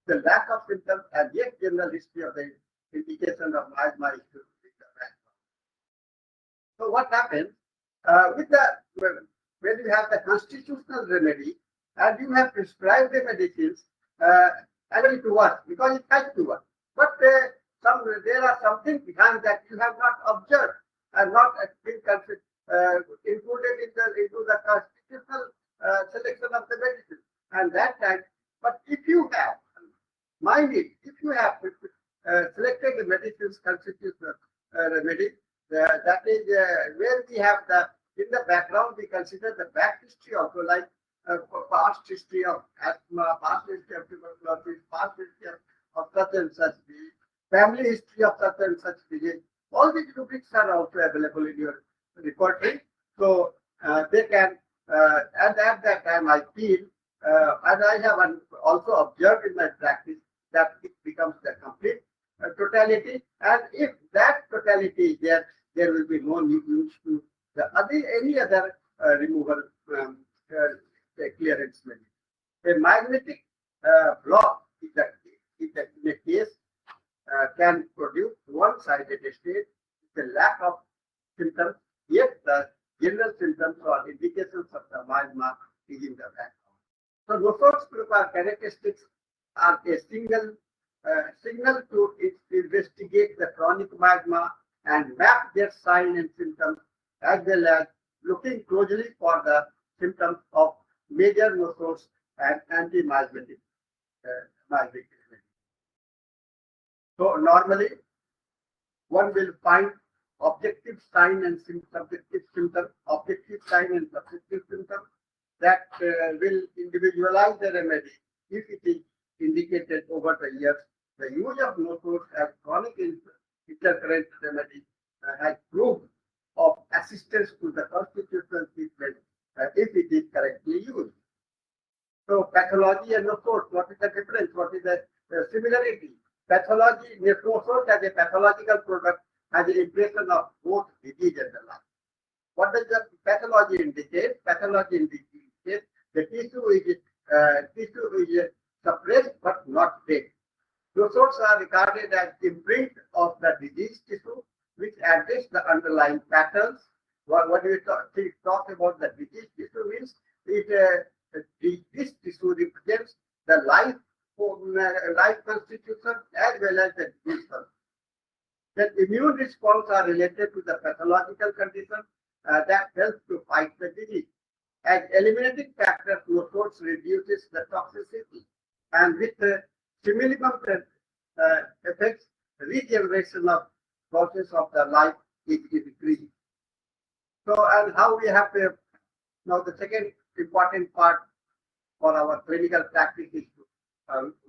The lack of symptoms and yet general history of the indication of miasma is to be the background. So what happens with when you have the constitutional remedy and you have prescribed the medicines actually to work because it has to work, but there are something behind that you have not observed and not been included into the constitutional selection of the medicine. And that time, but if you have, mind it, if you have selected the medicines constitutional remedy, that is where we have in the background we consider the back history also, like past history of asthma, past history of tuberculosis, past history of such and such disease, family history of such and such disease. All these rubrics are also available in your repertory. So they can, and at that time I feel and I have also observed in my practice that it becomes the complete totality. And if that totality is there, there will be no need to any other removal clearance method. A magnetic block in a case can produce one-sided state with a lack of symptoms, yet the general symptoms or indications of the miasma is in the background. So Nosod's characteristics are a signal to investigate the chronic miasma and map their sign and symptoms, as well as looking closely for the symptoms of major nosodes and anti-miasmatic miasmatic. So normally one will find objective sign and subjective symptom, objective sign and subjective symptom that will individualize the remedy if it is indicated over the years. The use of nosodes as chronic intercurrent remedy has proved of assistance to the constitutional treatment if it is correctly used. So pathology and nosodes, what is the difference? What is the similarity? Pathology, nosode as a pathological product has an impression of both disease and the life. What does the pathology indicate? Pathology indicates the tissue is suppressed but not dead. Nosodes are regarded as imprint of the disease tissue, which address the underlying patterns. What do we talk about the disease tissue means? This tissue represents the life constitution as well as the disease constitution. The immune response are related to the pathological condition that helps to fight the disease. As eliminating factor, nosodes reduces the toxicity, and with the stimulum effects, regeneration of process of the life is increased. So, and how we have to, now the second important part for our clinical practice is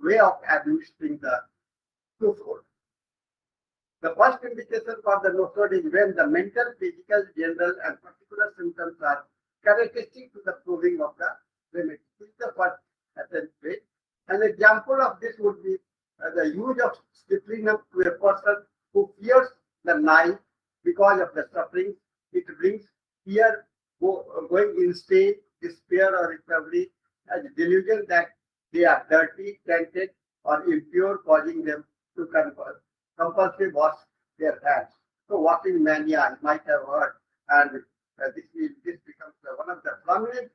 way of administering the nosode. The first indication for the nosode is when the mental, physical, general, and particular symptoms are characteristic to the proving of the remedy. This is the first attempt. An example of this would be the use of strychnine to a person who fears the knife because of the suffering. It brings fear, going insane, despair, or recovery, as a delusion that they are dirty, tainted, or impure, causing them to compulsively wash their hands. So washing mania, you might have heard, and this becomes one of the prominent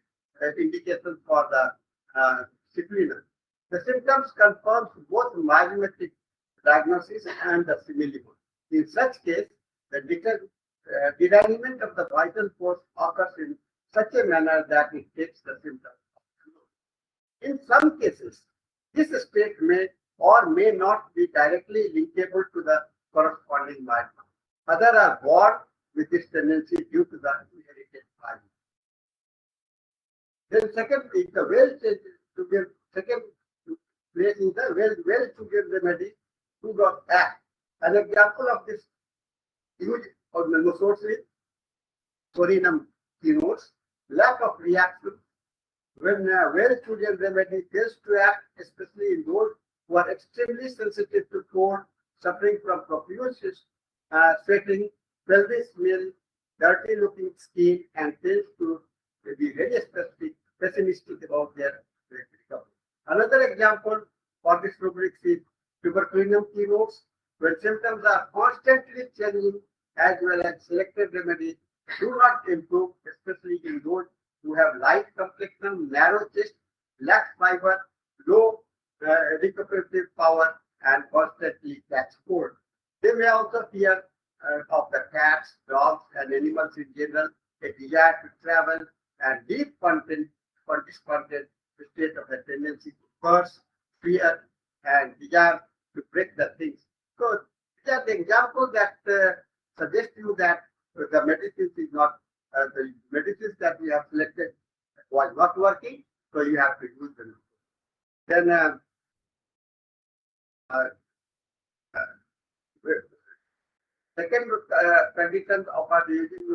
indications for the strychnine. The symptoms confirms both miasmatic diagnosis and the similitude. In such case, the derangement of the vital force occurs in such a manner that it takes the symptoms. In some cases, this state may or may not be directly linkable to the corresponding miasma. Others are born with this tendency due to the inherited miasma. Then second is the second place is the well-suited remedy to not act. An example of this use of the nosodes is Corinum keynotes, lack of reaction. When a well-suited remedy fails to act, especially in those who are extremely sensitive to cold, suffering from profuse sweating, pelvis smell, dirty-looking skin, and tends to be very pessimistic about their recovery. Another example for this rubric is tuberculum keynotes, when symptoms are constantly changing as well as selected remedies do not improve, especially in those who have light complexion, narrow chest, lack fiber, low recuperative power, and constantly catch cold. They may also fear of the cats, dogs, and animals in general, a desire to travel, and deep discontent state of the tendency to curse, fear, and desire to break the things. So these are the examples that suggest you that the medicines is not the medicines that we have selected was not working, so you have to use them. Then second condition of our using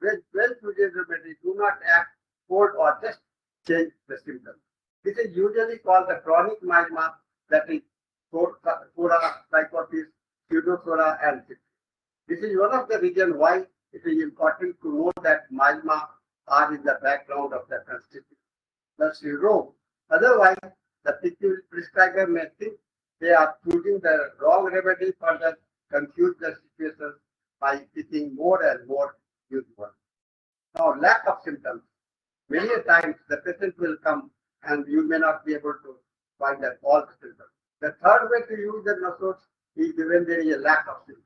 well-suited remedy do not act cold or just change the symptoms. This is usually called the chronic miasma, that is Sora, psychosis, pseudosora, and syphilis. This is one of the reasons why it is important to know that miasma are in the background of the constitution, the syndrome. Otherwise, the prescriber may think they are choosing the wrong remedy, further confuse the situation by picking more and more usual. Now, lack of symptoms. Many times the patient will come and you may not be able to find out all the symptoms. The third way to use the nosodes is when there is a lack of symptoms.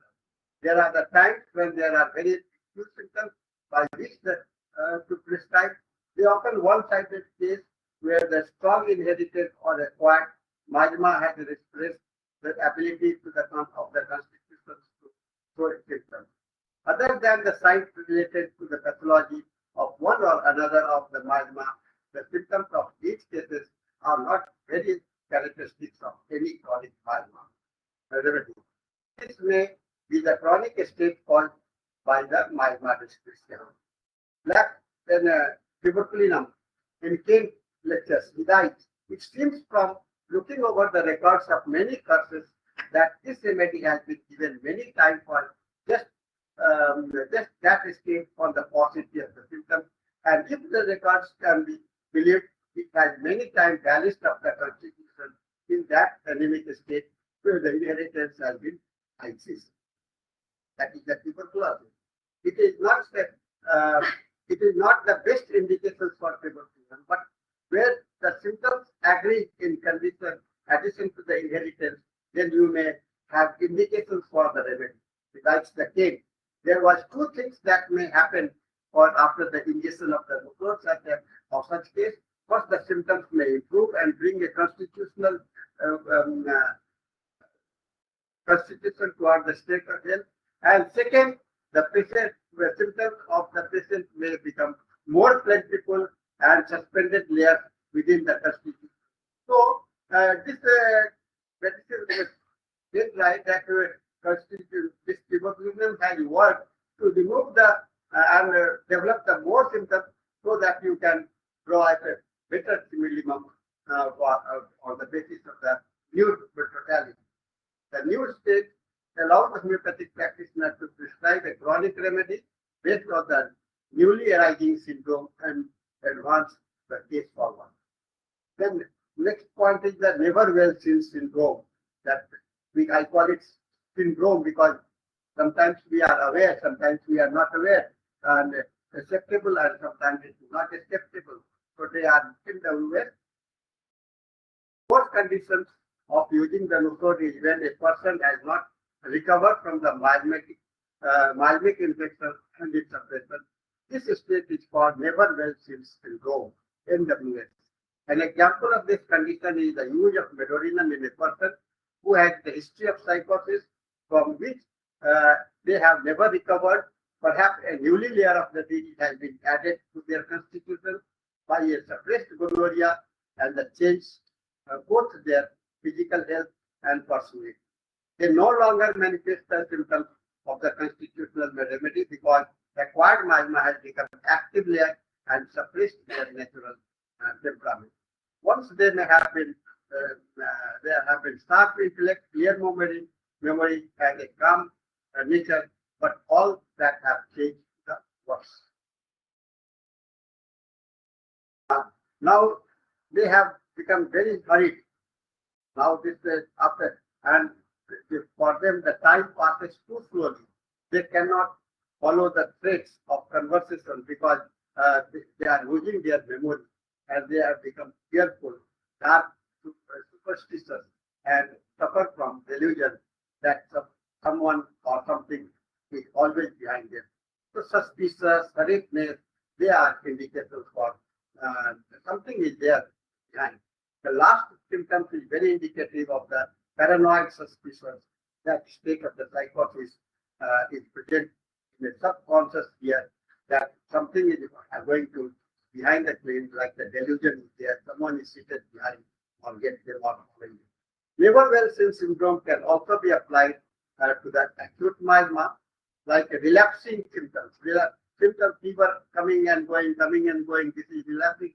There are the times when there are very few symptoms by which to prescribe. They often one-sided case where the strong inherited or acquired miasma has expressed the ability to the of the constitutions to show symptoms. Other than the signs related to the pathology of one or another of the miasma, the symptoms of each cases are not very characteristics of any chronic miasma. This may be the chronic state caused by the miasma description. Black tuberculinum in King lectures, it seems from looking over the records of many curses that this remedy has been given many times for just that escape on the paucity of the symptoms. And if the records can be believed, it has many times balanced up the constitution in that anemic state where the inheritance has been ISIS. That is the tuberculosis. It is not the best indications for tuberculosis, but where the symptoms agree in condition addition to the inheritance, then you may have indications for the remedy. Besides the cane, there was two things that may happen or after the ingestion of the nosodes of such case. First, the symptoms may improve and bring a constitution toward the state of health. And second, the symptoms of the patient may become more plentiful and suspended layers within the constitution. So, this is right that this tuberculosis has worked to remove the and develop the more symptoms so that you can draw a better minimum on the basis of the new totality. The new state allows the homeopathic practitioner to prescribe a chronic remedy based on the newly arising syndrome and advance the case forward. Then next point is the never well seen syndrome. That I call it syndrome because sometimes we are aware, sometimes we are not aware, and acceptable, and sometimes it is not acceptable. So they are in the aware. Most conditions of using the nosode is when a person has not recovered from the miasmic infection and its suppression. This state is called never well seen syndrome, NWS. An example of this condition is the use of medorinum in a person who has the history of psychosis from which they have never recovered. Perhaps a newly layer of the disease has been added to their constitution by a suppressed gonorrhea and the change both their physical health and personality. They no longer manifest the symptoms of the constitutional remedy because acquired miasma has become active layer and suppressed their natural temperament. Once they may have been sharp intellect, clear memory, and a calm nature, but all that have changed the worse. Now they have become very hurried. Now this is after, and for them the time passes too slowly. They cannot follow the threads of conversation because they are losing their memory and they have become fearful, dark, superstitious, and suffer from delusion that someone or something is always behind them. So suspicious, hurriedness, they are indicators for something is there behind. The last symptom is very indicative of the paranoid suspicion that state of the psychosis is present in the subconscious here, that something is going to behind the claim, like the delusion is there, someone is seated behind or get them or following. Never well seen syndrome can also be applied to the acute miasma, like a relapsing symptoms. Symptom fever coming and going, this is relapsing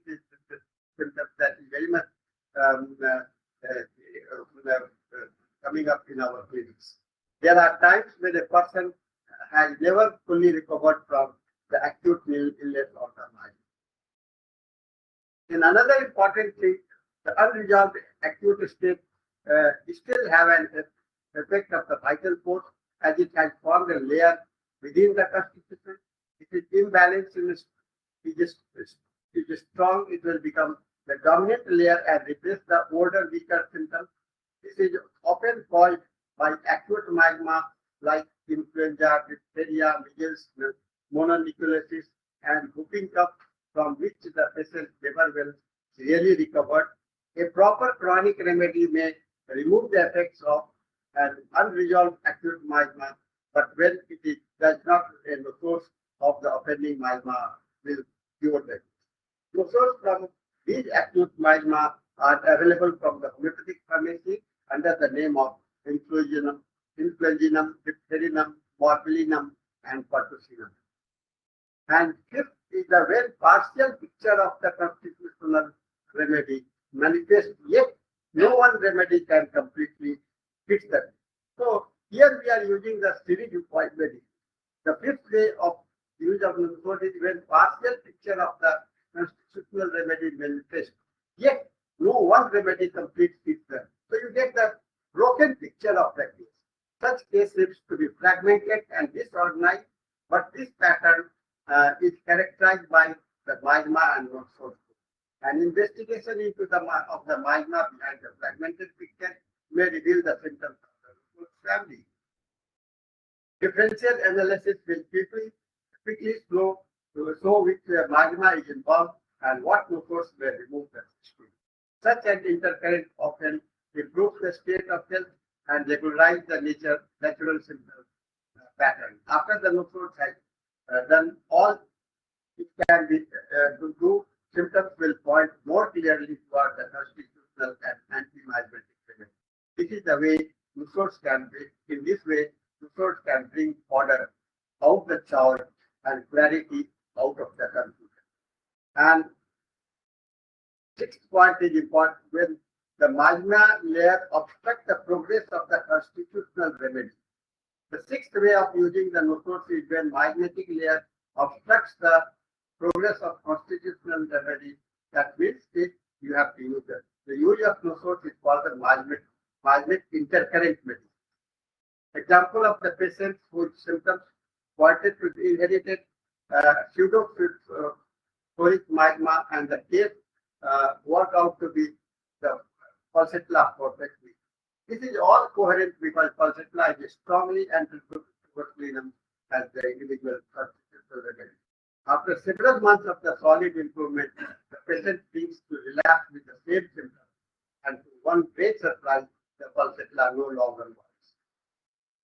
symptoms that is very much showing up in our clinics. There are times when a person has never fully recovered from the acute illness or the migraine. And another important thing, the unresolved acute state still have an effect of the vital force as it has formed a layer within the constitution. If it is imbalanced in it is strong, it will become the dominant layer and replace the older, weaker symptoms. This is often caused by acute miasma like influenza, diphtheria, measles, mononucleosis, and whooping cough from which the patient never will really recover. A proper chronic remedy may remove the effects of an unresolved acute miasma, but when it does not, a source of the offending miasma will cure them. Sources from these acute miasma are available from the homeopathic pharmacy under the name of influenzinum, diphtherinum, morbillinum, and pertussinum. And fifth is the when partial picture of the constitutional remedy manifests, yet no one remedy can completely fix that. So here we are using the series point remedy. The fifth way of use of Nosodeshisrory is when partial picture of the constitutional remedy manifests, yet no one remedy completes picture. So you get the broken picture of the case. Such case seems to be fragmented and disorganized, but this pattern is characterized by the miasma and not source. An investigation into the miasma behind the fragmented picture may reveal the symptoms of the family. Differential analysis will quickly show which miasma is involved and what glucose may remove the system. Such an intercurrent often improves the state of health and regularize the natural symptom pattern. After the glucose has done all it can be to do, symptoms will point more clearly toward the constitutional and anti-miasmatic remedy. This is the way glucose can be. In this way, glucose can bring order out the chaos and clarity out of the confusion. And sixth point is important when the miasma layer obstructs the progress of the constitutional remedy. The sixth way of using the Nosodeshisrory is when miasmatic layer obstructs the progress of constitutional remedy. That means you have to use it. The use of Nosodeshisrory is called the miasmic intercurrent medicine. Example of the patients whose symptoms pointed to the inherited pseudo-phoric miasma and the case worked out to be the Pulsatilla perfectly. This is all coherent because Pulsatilla is strongly anti-tuberculinum as the individual constitutional remedy. After several months of the solid improvement, the patient seems to relapse with the same symptoms, and to one great surprise, the Pulsatilla no longer works.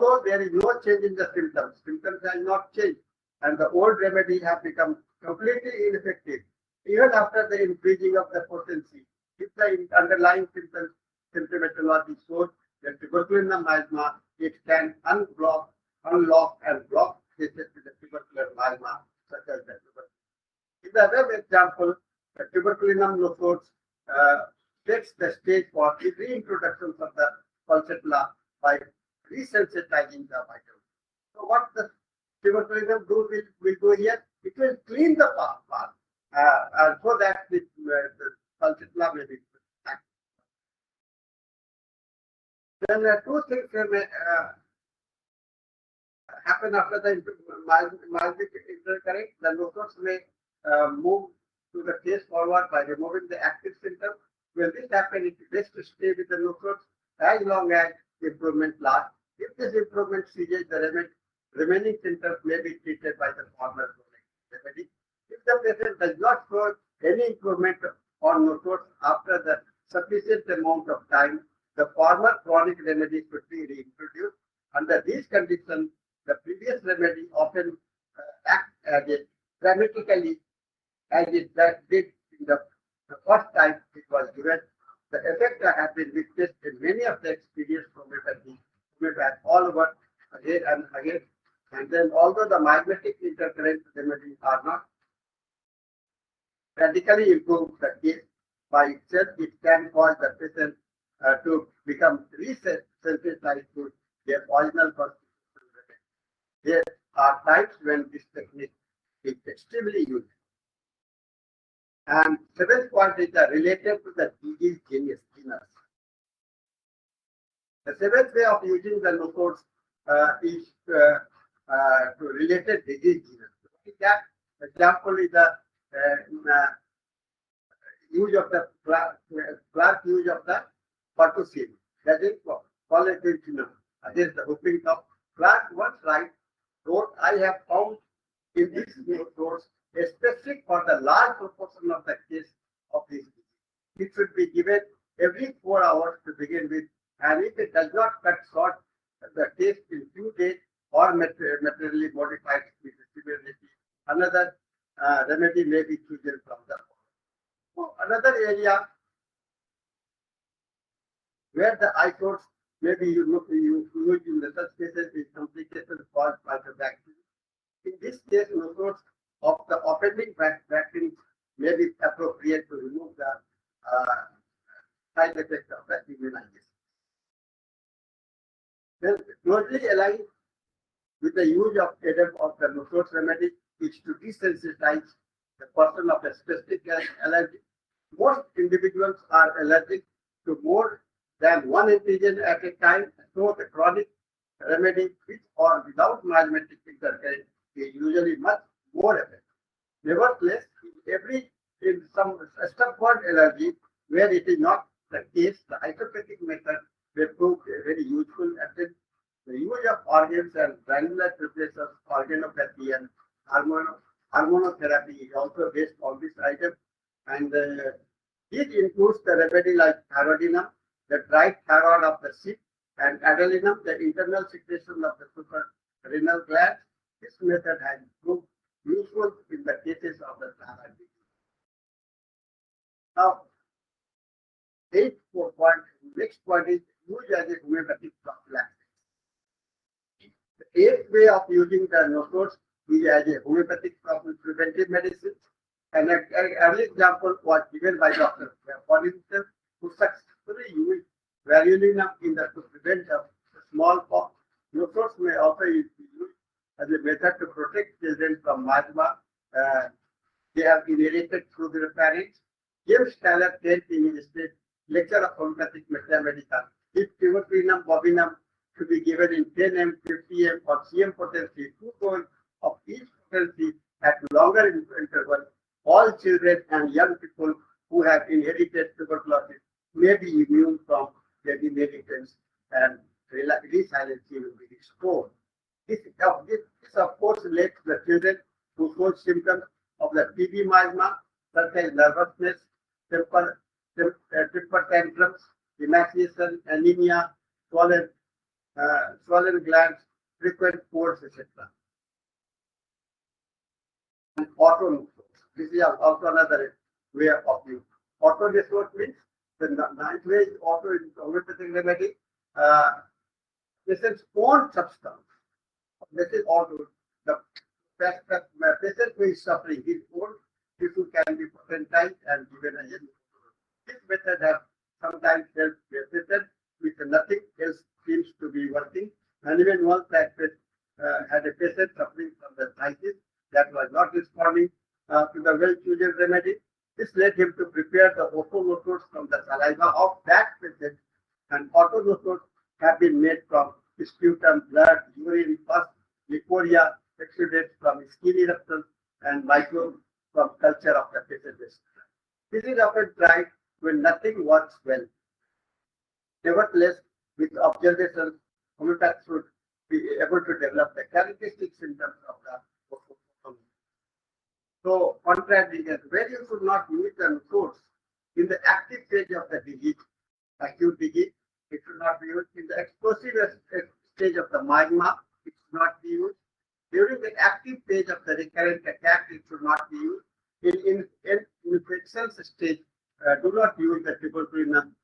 So there is no change in the symptoms. Symptoms have not changed, and the old remedy have become completely ineffective, even after the increasing of the potency. If the underlying symptomatology shows the tuberculinum miasma, it can unlock and block cases with the tubercular miasma, such as the tuberculosis. In the other example, the tuberculinum Nosodeshisrory sets the stage for the reintroduction of the Pulsatilla by resensitizing the vital. So what the tuberculinum will do here? It will clean the path so that the Pulsatilla may be active. Then two things may happen after the miasmic intercurrent. The Nosodeshisrory may move to the case forward by removing the active symptom. When this happens, it is best to stay with the Nosodeshisrory as long as improvement lasts. If this improvement ceases, the remaining symptoms may be treated by the former remedy. If the patient does not show any improvement on Nosodeshisrory after the sufficient amount of time, the former chronic remedy should be reintroduced. Under these conditions, the previous remedy often acts as a dramatically as it did in the first time it was given. The effect has been witnessed in many of the experienced homeopathy all over again and again. And then although the miasmatic intercurrent remedies are not radically improve the case by itself, it can cause the patient to become resensitized to their original constitutional remedy. There are times when this technique is extremely useful. And seventh point is related to the disease genus. The seventh way of using the nodes is to related disease genus. That example is the use of the Clark use of the pertussin. That is polyethylene. That is the whooping cough. Clark once right, wrote, I have found in this source a specific for the large proportion of the case of this disease. It should be given every 4 hours to begin with, and if it does not cut short the case in few days or materially modified with severity, another remedy may be chosen from the. So another area where the eye source may be used in the such cases is complications caused by the vaccine. In this case, no source of the offending vaccine may be appropriate to remove the side effects of the immunization. Then, closely aligned with the use of the no-source remedy is to desensitize the person of a specific allergy. Most individuals are allergic to more than one antigen at a time, so the chronic remedy with or without mimetic interference is usually much more effective. Nevertheless, in some stubborn allergy where it is not the case, the isopathic method may prove very useful at it. The use of organs and granular replacers, organopathy and hormonotherapy is also based on this item, and it includes the remedy like thyroidinum, the dried thyroid of the sheep, and adrenalinum, the internal secretion of the suprarenal gland. This method has proved useful in the cases of the thyroid disease. Now, next point is used as a homeopathic prophylaxis. The eighth way of using the nosodes is as a homeopathic preventive medicine. And an early example was given by Dr. Polinson, who successfully used valulinum to prevent smallpox. Nosodes may also be used as a method to protect children from miasma they have inherited through their parents. James Taylor said in his lecture of homeopathic mathematics, if pivotrinum bobinum to be given in 10 m, 50 m, or cm potency, 2 doses of each potency at longer interval, all children and young people who have inherited tuberculosis may be immune from their inheritance and resiliency will be restored. This of course led to the children who showed symptoms of the TB miasma, such as nervousness, temper tantrums, emaciation, anemia, swollen glands, frequent pores, etc. And autonosis. This is also another way of use. Autonosis means the ninth way is auto in homeopathic remedy. Patient's own substance. This is auto. The patient who is suffering, his own tissue can be potentized and given a yellow. This method has sometimes helped the patient with nothing else seems to be working. And even once that had a patient suffering from the crisis that was not responding to the well-chosen remedy, this led him to prepare the autonosodes from the saliva of that patient, and autonosodes have been made from sputum, blood, urine, pus, licoria, exudates from skin eruptions, and microbes from culture of the patient. This is often tried when nothing works well. Nevertheless, with observations, homeopaths should be able to develop the characteristic symptoms of the autonosis. So, contrary, where you should not use the source in the active stage of the disease, acute disease, it should not be used. In the explosive stage of the miasma, it should not be used. During the active stage of the recurrent attack, it should not be used. In infection stage, do not use the pivotrinum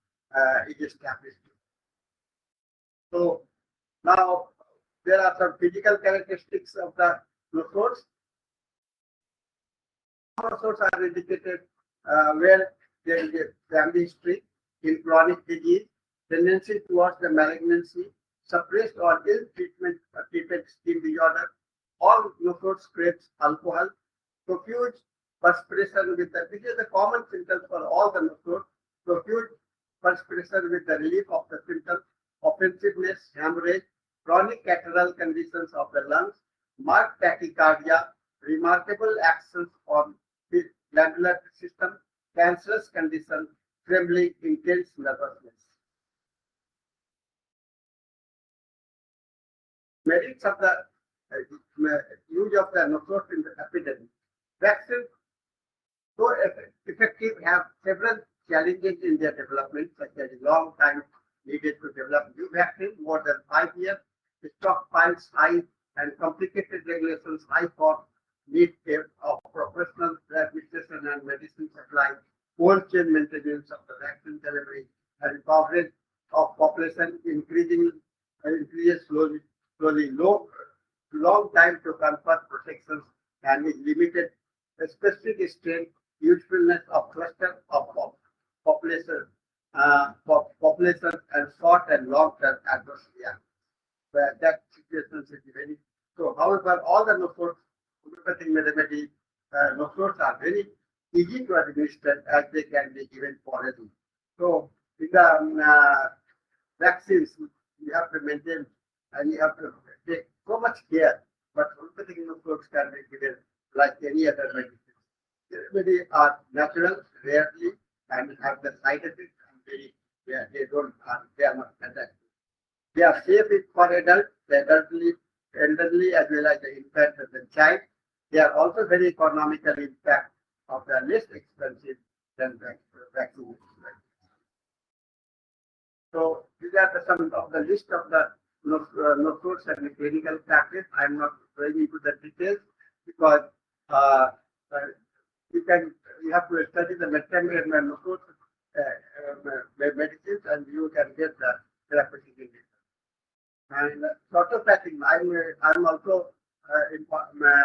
is established. So now there are some physical characteristics of the nosodes. Nosodes are indicated where there is a family history in chronic disease, tendency towards the malignancy, suppressed or ill treated skin disorder. All nosodes craves alcohol, profuse perspiration with the, this is the common symptoms for all the nosodes, profuse perspiration with the relief of the symptoms, offensiveness, hemorrhage, chronic catarrhal conditions of the lungs, marked tachycardia, remarkable actions on the glandular system, cancerous condition, trembling, intense nervousness. Merits of the use of the nosodes in the epidemic. Vaccines, though effective, have several challenges in their development, such as long time needed to develop new vaccine, more than 5 years, stockpiles high, and complicated regulations, high cost, need of professional administration and medicine supply, cold chain maintenance of the vaccine delivery, and coverage of population increases slowly, long time to confer protections and is limited. A specific strain, usefulness of cluster of population, population and short and long term adverse reactions. Where that situation is very so. However, all the nosodes, homeopathic remedy, nosodes are very easy to administer as they can be given orally. So, with the vaccines, you have to maintain and you have to take so much care. But homeopathic nosodes can be given like any other medicine. Remedy are natural, rarely, and have the side effects. And they don't. They are not attacked. They are safe for adults, the elderly as well as the infant and the child. They are also very economical in fact of the less expensive than vaccine. So these are some of the list of the nosodes and the clinical practice. I am not going into the details because you have to study the mechanism and nosodes medicines and you can get the therapeutic indication. And orthopathic, I'm also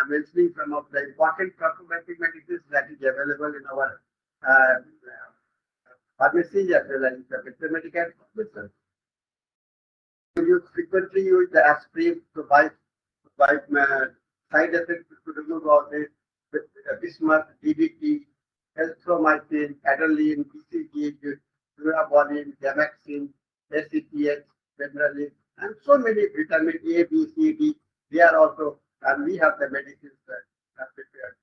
mentioning some of the important orthopathic medicines that is available in our pharmacy as well as the veterinary medicine. You frequently use the aspirin to buy side effects to remove all this bismuth, DDT, erythromycin, adaline, BCG, durabolin, gamaxin, ACTH, benralin, and so many vitamin A, B, C, D. They are also, and we have the medicines that are prepared.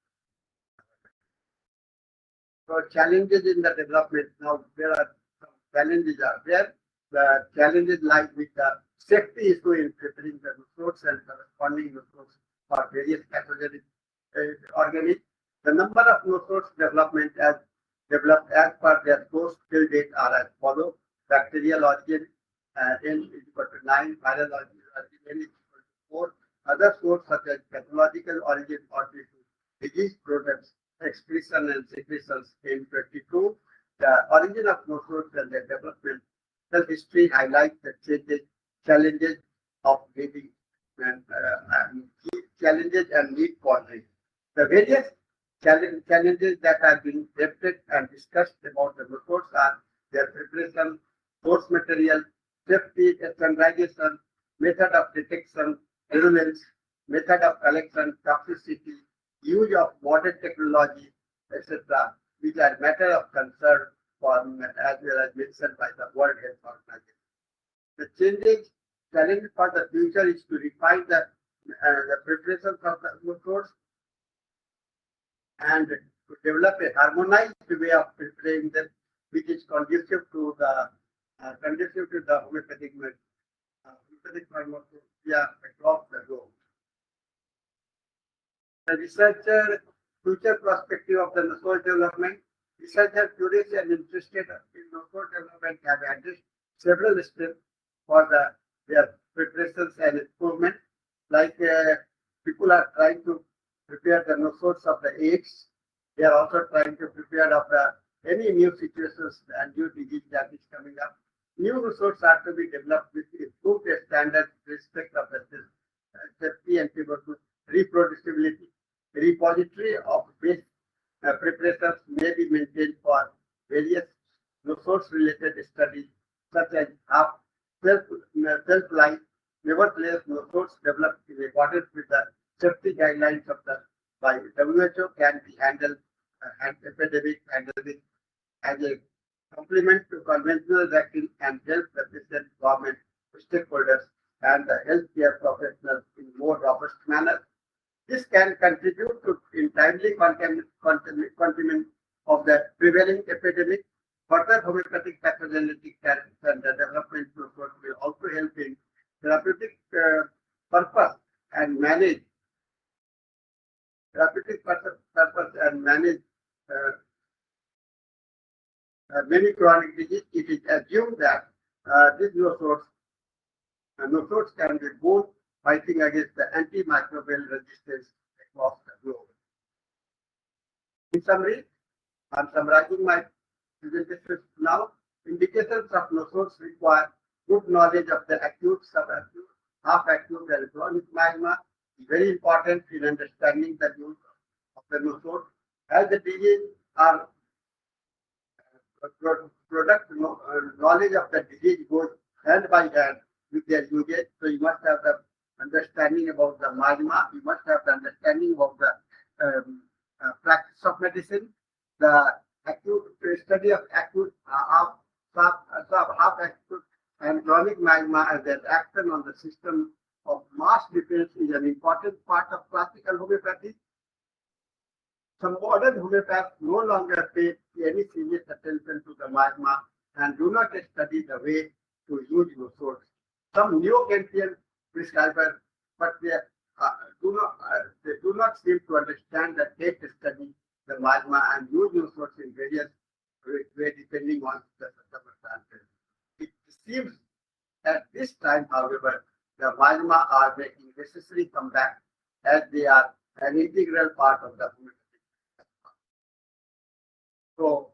So challenges in the development. Now there are some challenges are there. The challenges lie with the safety issue in preparing the nosodes and corresponding nosodes for various pathogenic organisms. The number of nosodes developed as per their source till date are as follows: bacterial origin, N is equal to 9, viral origin, N is equal to 4. Other sources such as pathological origin or disease products, excretion and secretions in 22. The origin of nosodes and their development history highlights the challenges of breeding and challenges and need for breeding. The various challenges that have been drafted and discussed about the nosodes are their preparation, source material, safety, standardization, method of detection, relevance, method of collection, toxicity, use of modern technology, etc., which are matter of concern for as well as mentioned by the World Health Organization. The challenge for the future is to refine the preparations of the nosodes and to develop a harmonized way of preparing them, which is conducive to the homeopathic pharmacopoeia across the globe. The researcher future perspective of the nosode development. Researchers curious and interested in nosode development have addressed several steps for their preparations and improvement. Like people are trying to prepare the nosodes of the eggs. They are also trying to prepare of any new situations and new disease that is coming up. New nosodes are to be developed with improved standards respect of the safety and reproducibility. The repository of base preparations may be maintained for various nosodes related studies such as self-life. Nevertheless, no source developed in accordance with the safety guidelines of the by WHO can be handled epidemic handling as a complement to conventional vaccine and help the patient, government, stakeholders, and the healthcare professionals in more robust manner. This can contribute to in timely containment of the prevailing epidemic. Further homeopathic pathogenetic and the development will also help in therapeutic purpose and manage uh, many chronic diseases. It is assumed that these nosodes can be both fighting against the antimicrobial resistance across the globe. In summary, I'm summarizing my presentation now. Indications of nosodes require good knowledge of the acute, subacute, half-acute, and chronic miasma. Is very important in understanding the use of the nosode. As the disease are knowledge of the disease goes hand by hand with their usage. So you must have the understanding about the miasma. You must have the understanding of the practice of medicine, the acute study of acute, half-acute, and chronic miasma and their action on the system of mass defense is an important part of classical homeopathy. Some modern homeopaths no longer pay any serious attention to the miasma and do not study the way to use nosodes. Some neo-Kantian prescribers, but they do not seem to understand that they study the miasma and use nosodes in various ways depending on the circumstances. It seems at this time, however, the miasma are making necessary comeback as they are an integral part of the homeopathy. So,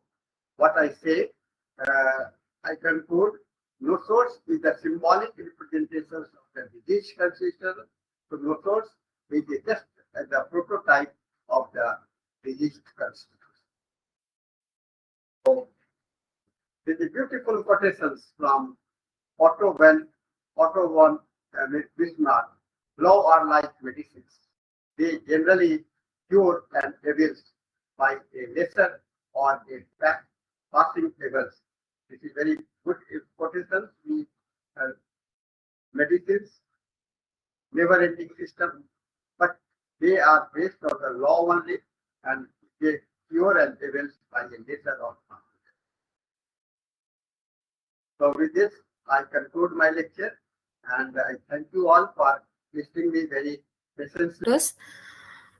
what I say, I conclude, nosodes is the symbolic representations of the disease constitution. So, nosodes is just the prototype of the disease constitution. So, with the beautiful quotations from Otto von Bismarck, law are like medicines. They generally cure and evils by a lesser or a passing levels. This is very good quotation. Medicines, never-ending system, but they are based on the law only, and they cure and evils by a lesser or passing. So with this, I conclude my lecture, and I thank you all for listening me very patiently.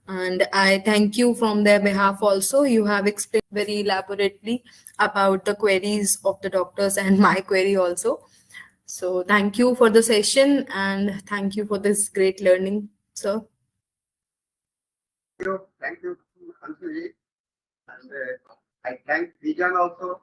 And I thank you from their behalf also. You have explained very elaborately about the queries of the doctors and my query also. So thank you for the session and thank you for this great learning, sir. Thank you, Ansuji. And I thank Vijan also